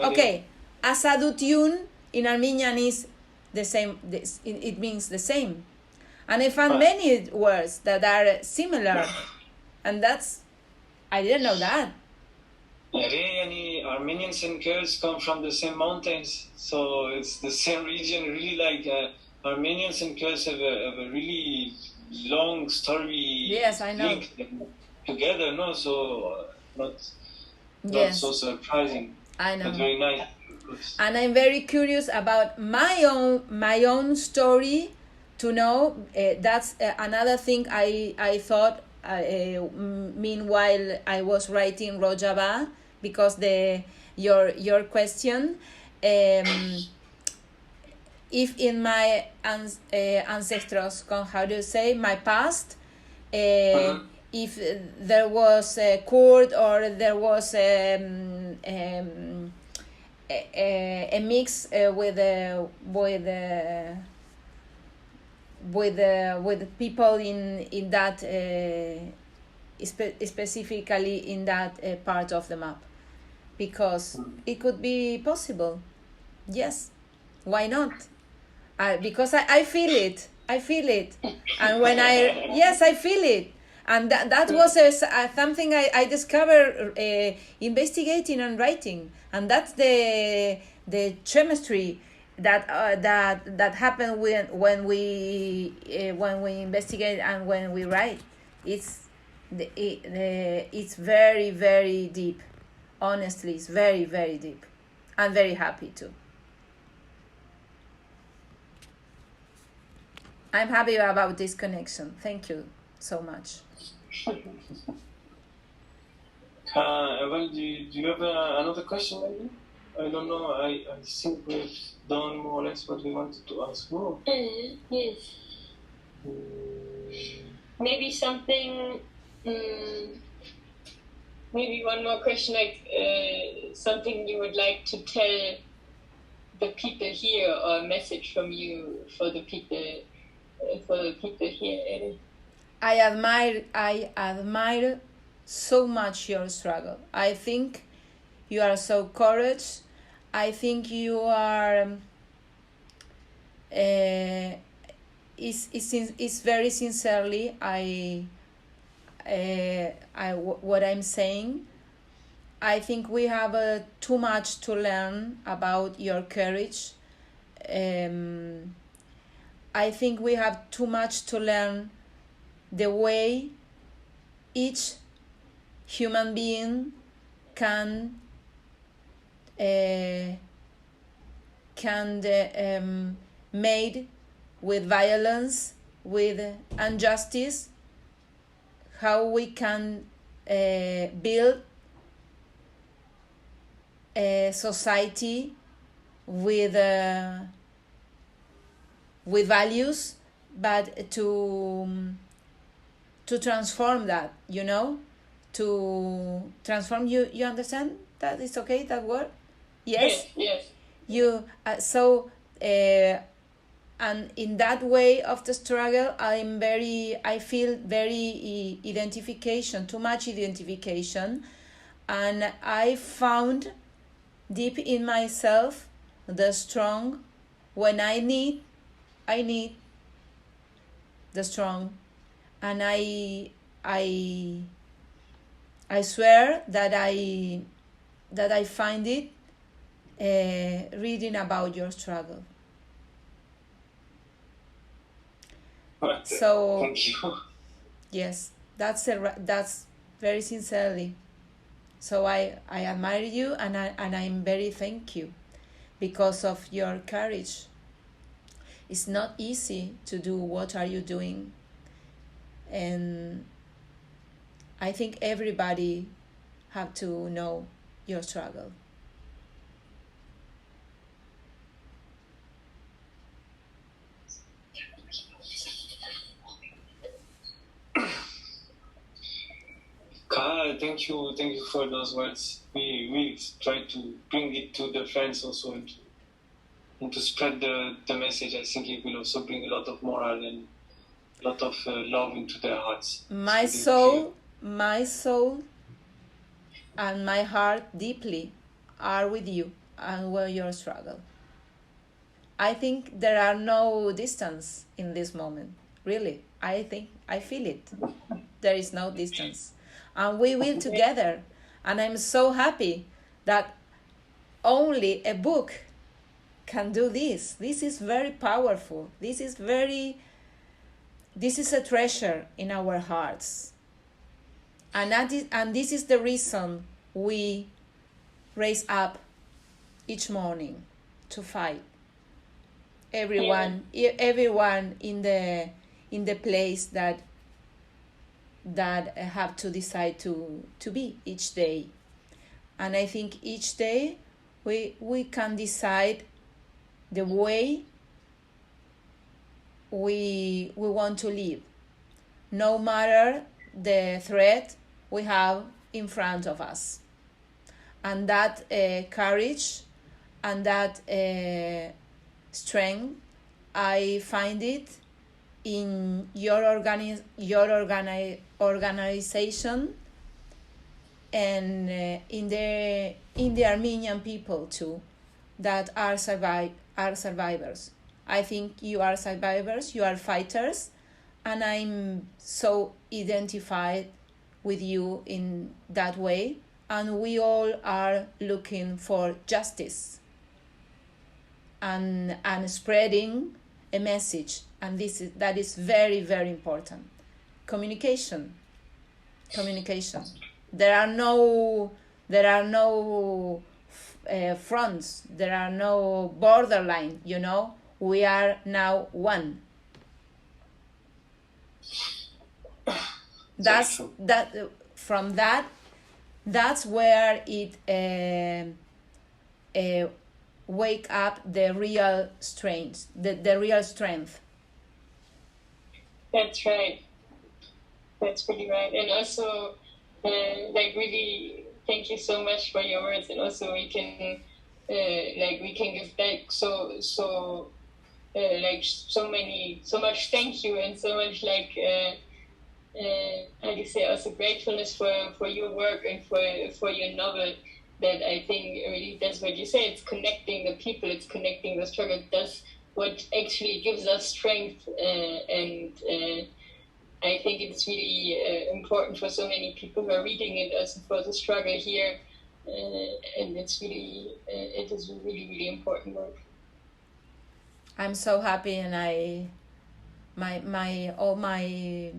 [SPEAKER 2] Okay, asadutiun in Armenian is the same, it means the same. And I found many words that are similar, and I didn't know that.
[SPEAKER 1] Armenians and Kurds come from the same mountains, so it's the same region. Really, like Armenians and Kurds have a really long story.
[SPEAKER 2] Yes, I know.
[SPEAKER 1] Linked together, no? So not so surprising.
[SPEAKER 2] I know.
[SPEAKER 1] But very nice.
[SPEAKER 2] And I'm very curious about my own story to know. That's another thing I thought. Meanwhile, I was writing Rojava, because your question, if in my ancestors, how do you say, my past, if there was a Kurd or there was a mix with people in that specifically in that part of the map, because it could be possible. Yes, why not? Because I feel it, and when I feel it, and that was something I discovered investigating and writing, and that's the chemistry that happen when we investigate and when we write. It's very, very deep. Honestly, it's very, very deep. I'm very happy too. I'm happy about this connection. Thank you so much.
[SPEAKER 1] Well, do you have another question, maybe? I don't know. I think we've done more or less what we wanted to ask. No?
[SPEAKER 3] Yes. Maybe something. Maybe one more question, like something you would like to tell the people here, or a message from you for the people here.
[SPEAKER 2] I admire so much your struggle. I think you are so courageous. I think you are. It's very sincerely. What I'm saying. I think we have too much to learn about your courage. I think we have too much to learn the way each human being can made with violence, with injustice, how we can build a society with values, but to transform that, to transform. You understand that? It's okay, that word? Yes. You and in that way of the struggle, I feel very too much identification, and I found deep in myself the strong. When I need the strong, and I swear that I find it reading about your struggle. So
[SPEAKER 1] thank you.
[SPEAKER 2] Yes, that's very sincerely. So I admire you, and I'm very thank you because of your courage. It's not easy to do what are you doing, and I think everybody have to know your struggle.
[SPEAKER 1] Well, thank you for those words. We try to bring it to the friends also, and to spread the message. I think it will also bring a lot of moral and a lot of love into their hearts.
[SPEAKER 2] My soul and my heart deeply are with you and with your struggle. I think there are no distance in this moment. Really, I feel it. There is no distance. And we will together. And I'm so happy that only a book can do this. This is very powerful. This is a treasure in our hearts. And this is the reason we raise up each morning to fight. Everyone in the place that have to decide to be each day. And I think each day we can decide the way we want to live, no matter the threat we have in front of us. And that courage and that strength, I find it in your organization and in the Armenian people too, that are survivors. I think you are survivors, you are fighters, and I'm so identified with you in that way. And we all are looking for justice and spreading a message, and that is very, very important. Communication. There are no fronts. There are no borderline. We are now one. That's where it wake up the real strength, the real strength.
[SPEAKER 3] That's right. That's really right. And also, really, thank you so much for your words. And also, we can give back so much thank you and so much how do you say, also gratefulness for your work and for your novel. That I think really does what you say. It's connecting the people. It's connecting the struggle. That's what actually gives us strength. And I think it's really important for so many people who are reading it, also for the struggle here. And it is really, really important work.
[SPEAKER 2] I'm so happy, and all my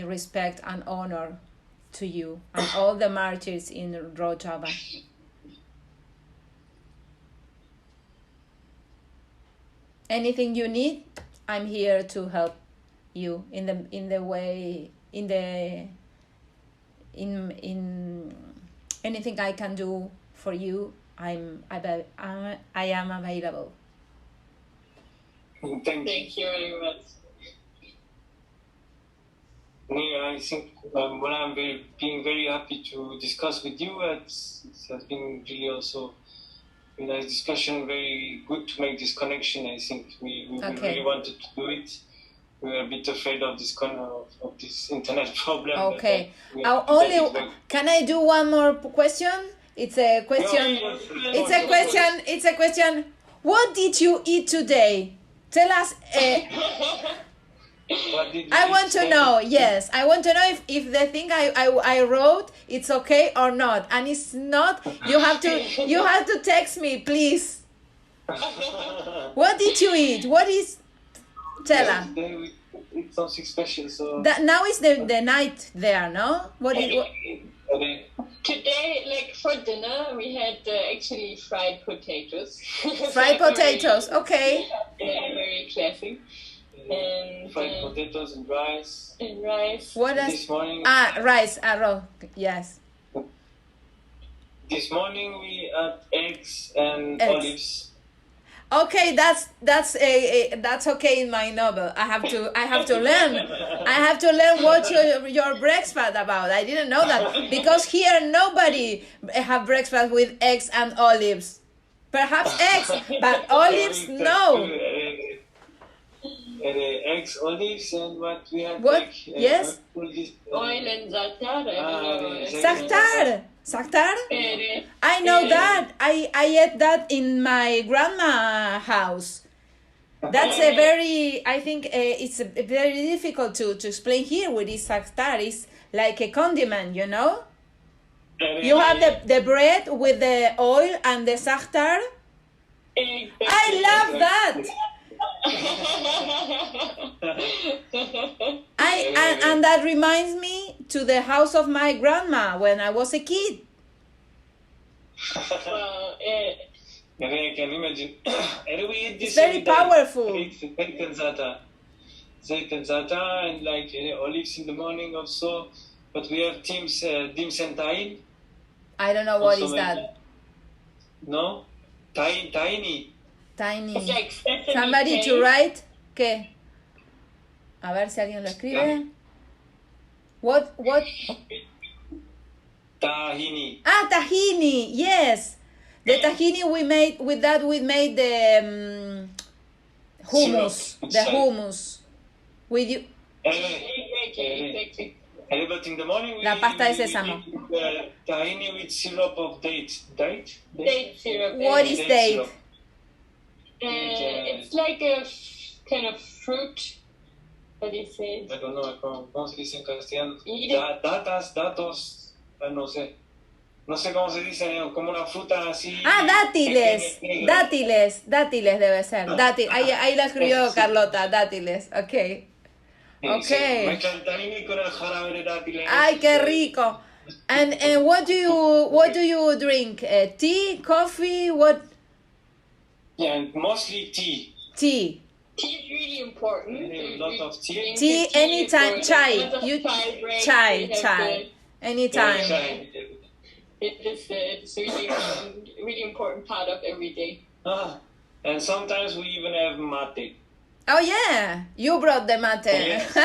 [SPEAKER 2] respect and honor to you and all the martyrs in Rojava. Anything you need, I'm here to help you in anything I can do for you. I am available.
[SPEAKER 3] Thank you very much.
[SPEAKER 1] I think I'm being very happy to discuss with you. It has been really also a nice discussion, very good to make this connection. I think we really wanted to do it. We were a bit afraid of this internet problem.
[SPEAKER 2] Okay. Can I do one more question? It's a question. It's a question. What did you eat today? Tell us. I want to know. Yes, I want to know if the thing I wrote it's okay or not, and it's not. You have to text me, please. What did you eat? What is? Tell us.
[SPEAKER 1] It's something special. So
[SPEAKER 2] now is the night there, no? What?
[SPEAKER 3] Today, for dinner, we had actually fried potatoes.
[SPEAKER 2] Fried potatoes. Okay.
[SPEAKER 3] Very classic. And
[SPEAKER 1] fried potatoes and rice.
[SPEAKER 2] What else?
[SPEAKER 1] This morning.
[SPEAKER 2] Rice, arroz. Yes.
[SPEAKER 1] This morning we had eggs and olives.
[SPEAKER 2] Okay, that's okay in my novel. I have to learn. I have to learn what your breakfast about. I didn't know that because here nobody have breakfast with eggs and olives. Perhaps eggs, but olives no.
[SPEAKER 1] Eggs, olives, and what we have.
[SPEAKER 2] What?
[SPEAKER 1] Like,
[SPEAKER 2] Yes.
[SPEAKER 3] Oil and za'atar.
[SPEAKER 2] Saktar? I know that. I ate that in my grandma house. That's a very, I think it's very difficult to explain here what is saktar. It's like a condiment, you know? You have the bread with the oil and the saktar. I love that. And that reminds me to the house of my grandma when I was a kid.
[SPEAKER 3] Well,
[SPEAKER 1] I can imagine. Anyway,
[SPEAKER 2] It's very powerful.
[SPEAKER 1] Zayt and za'atar and like olives in the morning also. But we have dims and tahin.
[SPEAKER 2] I don't know what
[SPEAKER 1] Also
[SPEAKER 2] is that.
[SPEAKER 1] No? Tiny.
[SPEAKER 2] Tiny.
[SPEAKER 3] it's like sesame
[SPEAKER 2] Somebody to
[SPEAKER 3] cake.
[SPEAKER 2] write. ¿Qué? A ver si alguien lo escribe. What?
[SPEAKER 1] Tahini.
[SPEAKER 2] Ah, tahini. Yes. The tahini we made the hummus.
[SPEAKER 1] Syrup
[SPEAKER 2] The
[SPEAKER 1] inside.
[SPEAKER 2] hummus. With you.
[SPEAKER 3] Exactly.
[SPEAKER 1] But in the morning
[SPEAKER 2] La pasta de sésamo.
[SPEAKER 1] we tahini with syrup of date. Date?
[SPEAKER 3] Date syrup.
[SPEAKER 2] What is date?
[SPEAKER 1] syrup.
[SPEAKER 3] It's like a kind of fruit. What do you say?
[SPEAKER 1] I don't know cómo se dice en castellano.
[SPEAKER 3] Y-
[SPEAKER 1] Datos, no sé. No sé cómo se dice, como una fruta así.
[SPEAKER 2] Ah, dátiles.
[SPEAKER 1] pequeña, negra.
[SPEAKER 2] Dátiles debe ser. Ahí lo escribió Carlota, dátiles. Ok.
[SPEAKER 1] Sí,
[SPEAKER 2] Okay.
[SPEAKER 1] mezcla el tahini con el jarabe de dátiles.
[SPEAKER 2] Ay, qué rico. And what do you drink? Tea, coffee, what?
[SPEAKER 1] Yeah, and mostly tea.
[SPEAKER 2] Tea.
[SPEAKER 3] Tea is really important.
[SPEAKER 1] A lot of tea.
[SPEAKER 3] Drink
[SPEAKER 2] Tea
[SPEAKER 3] the
[SPEAKER 2] anytime.
[SPEAKER 3] for-
[SPEAKER 2] Chai.
[SPEAKER 3] lots of
[SPEAKER 2] You
[SPEAKER 3] chai breaks.
[SPEAKER 2] chai.
[SPEAKER 3] We have
[SPEAKER 2] Anytime.
[SPEAKER 3] It's really important part of every day.
[SPEAKER 1] And sometimes we even have mate.
[SPEAKER 2] Oh yeah, you brought the mate.
[SPEAKER 1] Yes.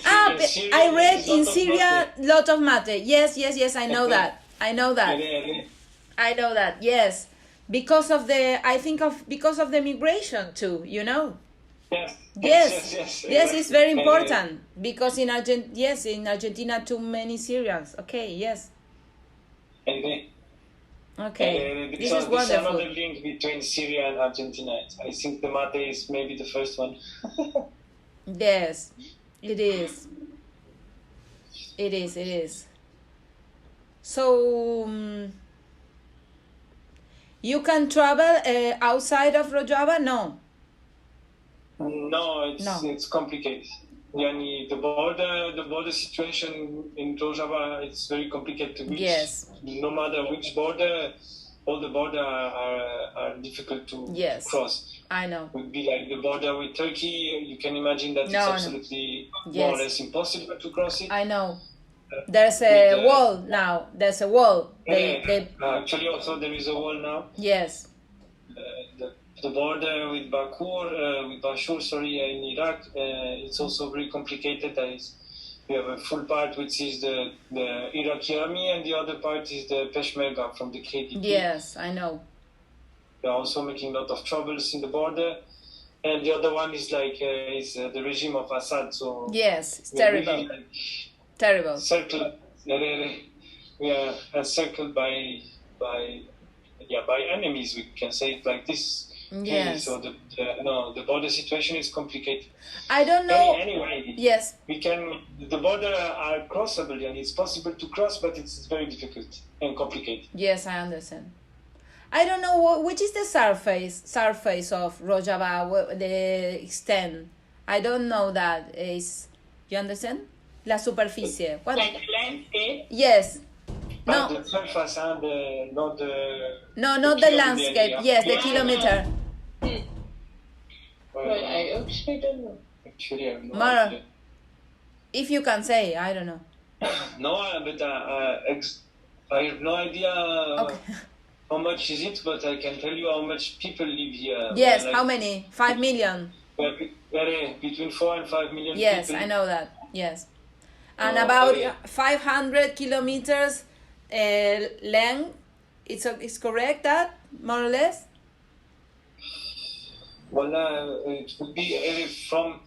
[SPEAKER 2] Ah,
[SPEAKER 1] In Syria,
[SPEAKER 2] I read
[SPEAKER 1] there's
[SPEAKER 2] in
[SPEAKER 1] lot of
[SPEAKER 2] Syria
[SPEAKER 1] mate.
[SPEAKER 2] lot of mate. Yes, I know
[SPEAKER 1] Okay.
[SPEAKER 2] that. I know that.
[SPEAKER 1] Yeah.
[SPEAKER 2] I know that. Yes, because of the migration too. You know.
[SPEAKER 1] Yes.
[SPEAKER 2] Yes, it's very
[SPEAKER 1] And,
[SPEAKER 2] important because in Argentina too many Syrians. Okay, yes. Okay, this is
[SPEAKER 1] There's
[SPEAKER 2] wonderful.
[SPEAKER 1] another link between Syria and Argentina. I think the mate is maybe the first one.
[SPEAKER 2] Yes, it is. It is. So you can travel outside of Rojava? No.
[SPEAKER 1] No,
[SPEAKER 2] No.
[SPEAKER 1] it's complicated. Yani, the border situation in Rojava, it's very complicated to reach.
[SPEAKER 2] Yes.
[SPEAKER 1] No matter which border, all the border are difficult to
[SPEAKER 2] Yes.
[SPEAKER 1] cross.
[SPEAKER 2] I know.
[SPEAKER 1] Would be like the border with Turkey. You can imagine that
[SPEAKER 2] No,
[SPEAKER 1] it's
[SPEAKER 2] no.
[SPEAKER 1] absolutely
[SPEAKER 2] Yes.
[SPEAKER 1] more or less impossible to cross it.
[SPEAKER 2] I know. There's a
[SPEAKER 1] With,
[SPEAKER 2] wall now. There's a wall. They
[SPEAKER 1] Actually, also there is a wall now.
[SPEAKER 2] yes.
[SPEAKER 1] The border with Bashur, in Iraq, it's also very complicated. We have a full part which is the Iraqi army, and the other part is the Peshmerga from the KDP.
[SPEAKER 2] Yes, I know.
[SPEAKER 1] They are also making a lot of troubles in the border, and the other one is like the regime of Assad. So
[SPEAKER 2] Yes, it's
[SPEAKER 1] we are
[SPEAKER 2] terrible.
[SPEAKER 1] really, like,
[SPEAKER 2] Terrible.
[SPEAKER 1] circled. We are encircled by enemies. We can say it like this.
[SPEAKER 2] Yes.
[SPEAKER 1] So the border situation is complicated.
[SPEAKER 2] I don't know.
[SPEAKER 1] Anyway,
[SPEAKER 2] Yes.
[SPEAKER 1] the border are crossable and it's possible to cross, but it's very difficult and complicated.
[SPEAKER 2] Yes, I understand. I don't know which is the surface of Rojava, the extent. I don't know that. You understand? La superficie. What?
[SPEAKER 3] Like landscape.
[SPEAKER 2] Yes. No.
[SPEAKER 1] The surface and not the...
[SPEAKER 2] No, not the landscape. Yes, the kilometer.
[SPEAKER 3] Well, I actually don't know.
[SPEAKER 1] Actually, I have no
[SPEAKER 2] Mara.
[SPEAKER 1] idea.
[SPEAKER 2] If you can say, I don't know.
[SPEAKER 1] No, but I have no idea
[SPEAKER 2] Okay.
[SPEAKER 1] how much is it, but I can tell you how much people live here.
[SPEAKER 2] Yes, how many? 5 million.
[SPEAKER 1] Between 4 and 5 million
[SPEAKER 2] Yes,
[SPEAKER 1] people.
[SPEAKER 2] I know that. Yes. And about 500 kilometers length. It's correct that, more or less?
[SPEAKER 1] Well, it would be from.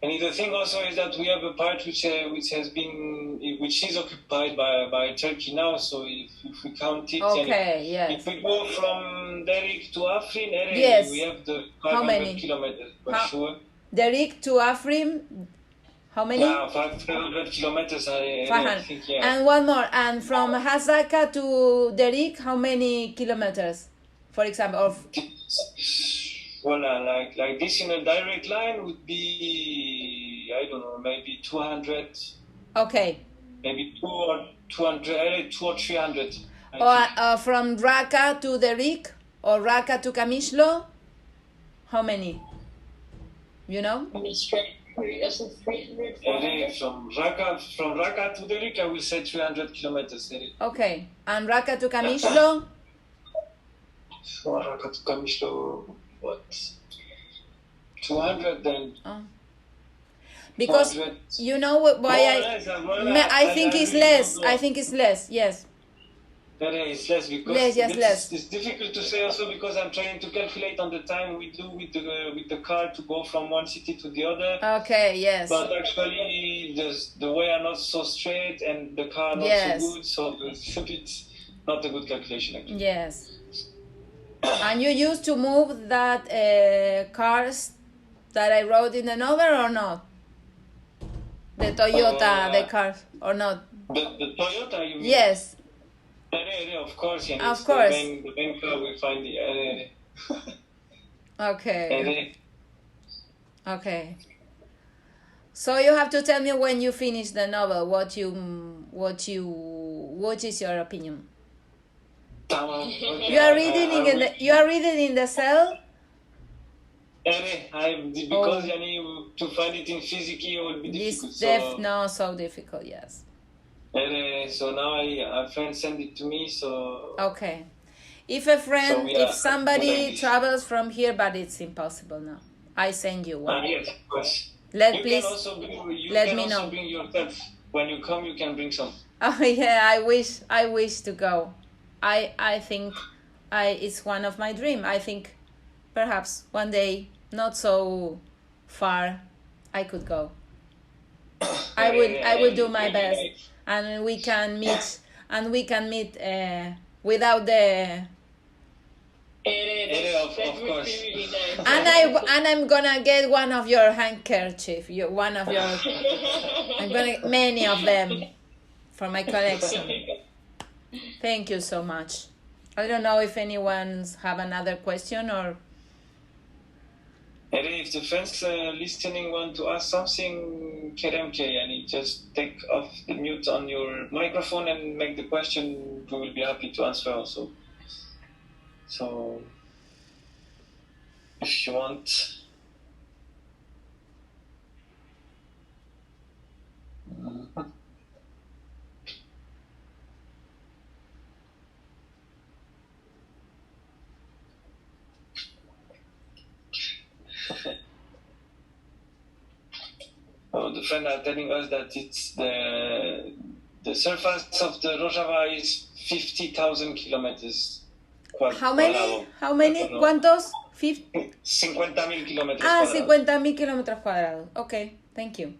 [SPEAKER 1] And the thing also is that we have a part which is occupied by Turkey now. So if we count it,
[SPEAKER 2] yes.
[SPEAKER 1] If we go from Derik to Afrin,
[SPEAKER 2] yes.
[SPEAKER 1] we have the 500 kilometers for sure.
[SPEAKER 2] Derik to Afrin, how many?
[SPEAKER 1] Yeah, 500 kilometers. I think, yeah.
[SPEAKER 2] And one more. And from Hasaka to Derik, how many kilometers, for example?
[SPEAKER 1] Well, like this in a direct line would be, I don't know, maybe 200.
[SPEAKER 2] Okay.
[SPEAKER 1] Maybe 200, 2 or 300.
[SPEAKER 2] Or from Raqqa to Derik or Raqqa to Kamishlo, how many? You know?
[SPEAKER 1] From Raqqa to Derik, I will say 300 kilometers.
[SPEAKER 2] Okay. And Raqqa to Kamishlo?
[SPEAKER 1] Raqqa to Kamishlo. What? 200 then.
[SPEAKER 2] Oh. Because you know why I think it's less. I think it's less. Yes.
[SPEAKER 1] It's less because
[SPEAKER 2] less.
[SPEAKER 1] It's difficult to say also because I'm trying to calculate on the time we do with the car to go from one city to the other.
[SPEAKER 2] Okay. Yes.
[SPEAKER 1] But actually, the way are not so straight and the car not so good, so it's not a good calculation actually.
[SPEAKER 2] Yes. And you used to move that cars that I wrote in the novel or not? The Toyota, the cars, or not?
[SPEAKER 1] The Toyota, you mean?
[SPEAKER 2] Yes.
[SPEAKER 1] Of course, yeah.
[SPEAKER 2] Of course.
[SPEAKER 1] The main car we find the
[SPEAKER 2] Okay. Okay. So you have to tell me when you finish the novel, what is your opinion? You are reading in the cell?
[SPEAKER 1] Because to find it in physically will be difficult.
[SPEAKER 2] So difficult, yes.
[SPEAKER 1] So now a friend sent it to me, so...
[SPEAKER 2] Okay. If if somebody travels from here, but it's impossible now, I send you one.
[SPEAKER 1] Yes, of course.
[SPEAKER 2] Let
[SPEAKER 1] me know. Bring yourself. When you come, you can bring some.
[SPEAKER 2] Oh yeah, I wish to go. I think it's one of my dreams. I think perhaps one day, not so far, I could go. I will do my best, and we can meet. Without the.
[SPEAKER 1] Of course.
[SPEAKER 2] And I'm gonna get one of your handkerchief. I'm gonna get many of them for my collection. Thank you so much. I don't know if anyone's have another question or.
[SPEAKER 1] If the friends listening want to ask something, Keremke, and just take off the mute on your microphone and make the question. We will be happy to answer also. So, if you want. The friends are telling us that it's the surface of the Rojava is 50,000 kilometers.
[SPEAKER 2] How many? ¿Cuántos?
[SPEAKER 1] 50,000 kilómetros
[SPEAKER 2] cuadrados. 50,000 kilómetros cuadrados. Okay, thank you.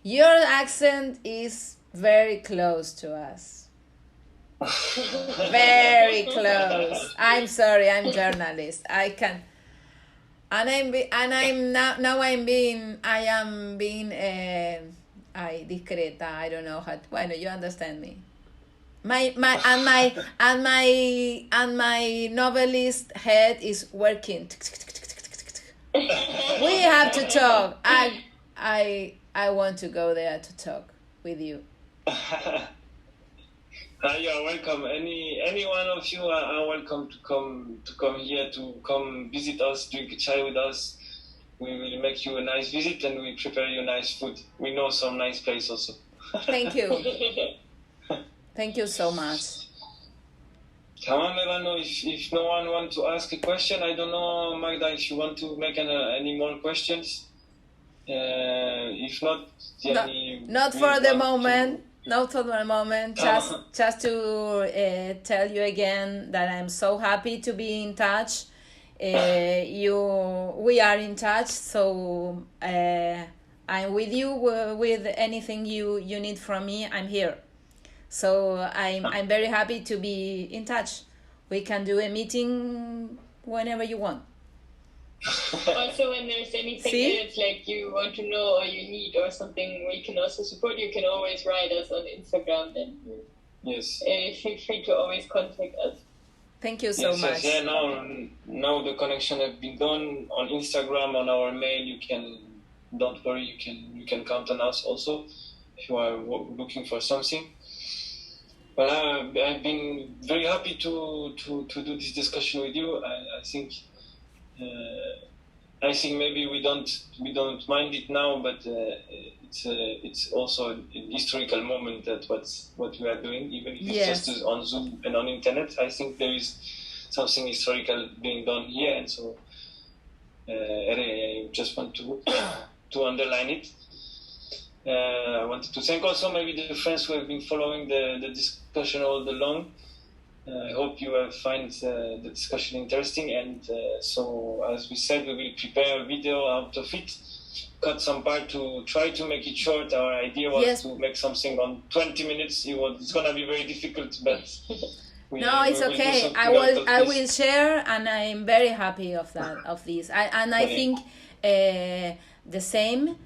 [SPEAKER 2] Your accent is very close to us. Very close. I'm sorry, I'm journalist. I can, I am being discreta. I don't know how. Bueno, you understand me. My novelist head is working. We have to talk. I want to go there to talk with you.
[SPEAKER 1] You are welcome. Any one of you are welcome to come here, to come visit us, drink a chai with us. We will make you a nice visit and we prepare you nice food. We know some nice place also.
[SPEAKER 2] Thank you. Thank you so much.
[SPEAKER 1] Tamam, Evano, if no one wants to ask a question, I don't know, Magda, if you want to make any more questions. If not,
[SPEAKER 2] not for the moment. Not for the moment. Just to tell you again that I'm so happy to be in touch. We are in touch, so I'm with you with anything you need from me. I'm here. So I'm very happy to be in touch. We can do a meeting whenever you want.
[SPEAKER 3] Also, when there's anything else like you want to know or you need or something we can also support, you can always write us on Instagram. And
[SPEAKER 1] yes,
[SPEAKER 3] feel free to always contact us.
[SPEAKER 2] Thank you so much.
[SPEAKER 1] Yes, now the connection has been done on Instagram, on our mail. You can, don't worry, you can count on us also if you are looking for something. But I've been very happy to do this discussion with you. I think maybe we don't mind it now, but it's also an historical moment that what we are doing, even if it's just on Zoom and on internet. I think there is something historical being done here, and so I just want to underline it. I wanted to thank also maybe the friends who have been following the discussion all along. I hope you will find the discussion interesting, and so as we said, we will prepare a video out of it, cut some part to try to make it short. Our idea was to make something on 20 minutes. It's going to be very difficult, but
[SPEAKER 2] it's okay. I will share, and I'm very happy of this. I think the same.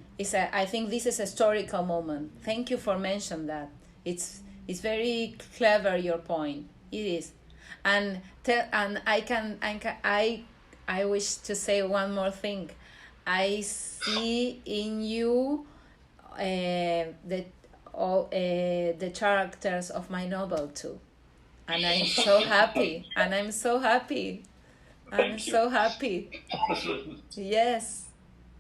[SPEAKER 2] I think this is a historical moment. Thank you for mentioning that. It's very clever, your point. It is, and I wish to say one more thing. I see in you the characters of my novel too, and I'm so happy. I'm so happy. Yes.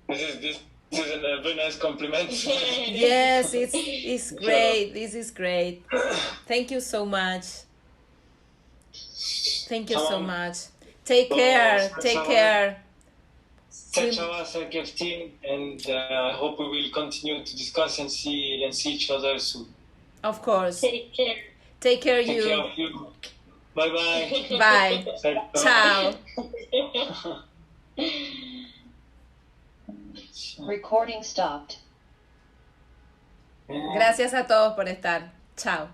[SPEAKER 1] This is a very nice compliment.
[SPEAKER 2] Yes, it's great. This is great. Thank you so much. Thank you so much. Take care. Take care.
[SPEAKER 1] And I hope we will continue to discuss and see each other soon.
[SPEAKER 2] Of course.
[SPEAKER 3] Take care.
[SPEAKER 2] Take care,
[SPEAKER 1] Take care of you. Bye.
[SPEAKER 2] Bye. Ciao.
[SPEAKER 5] Recording stopped.
[SPEAKER 2] Gracias a todos por estar. Chao.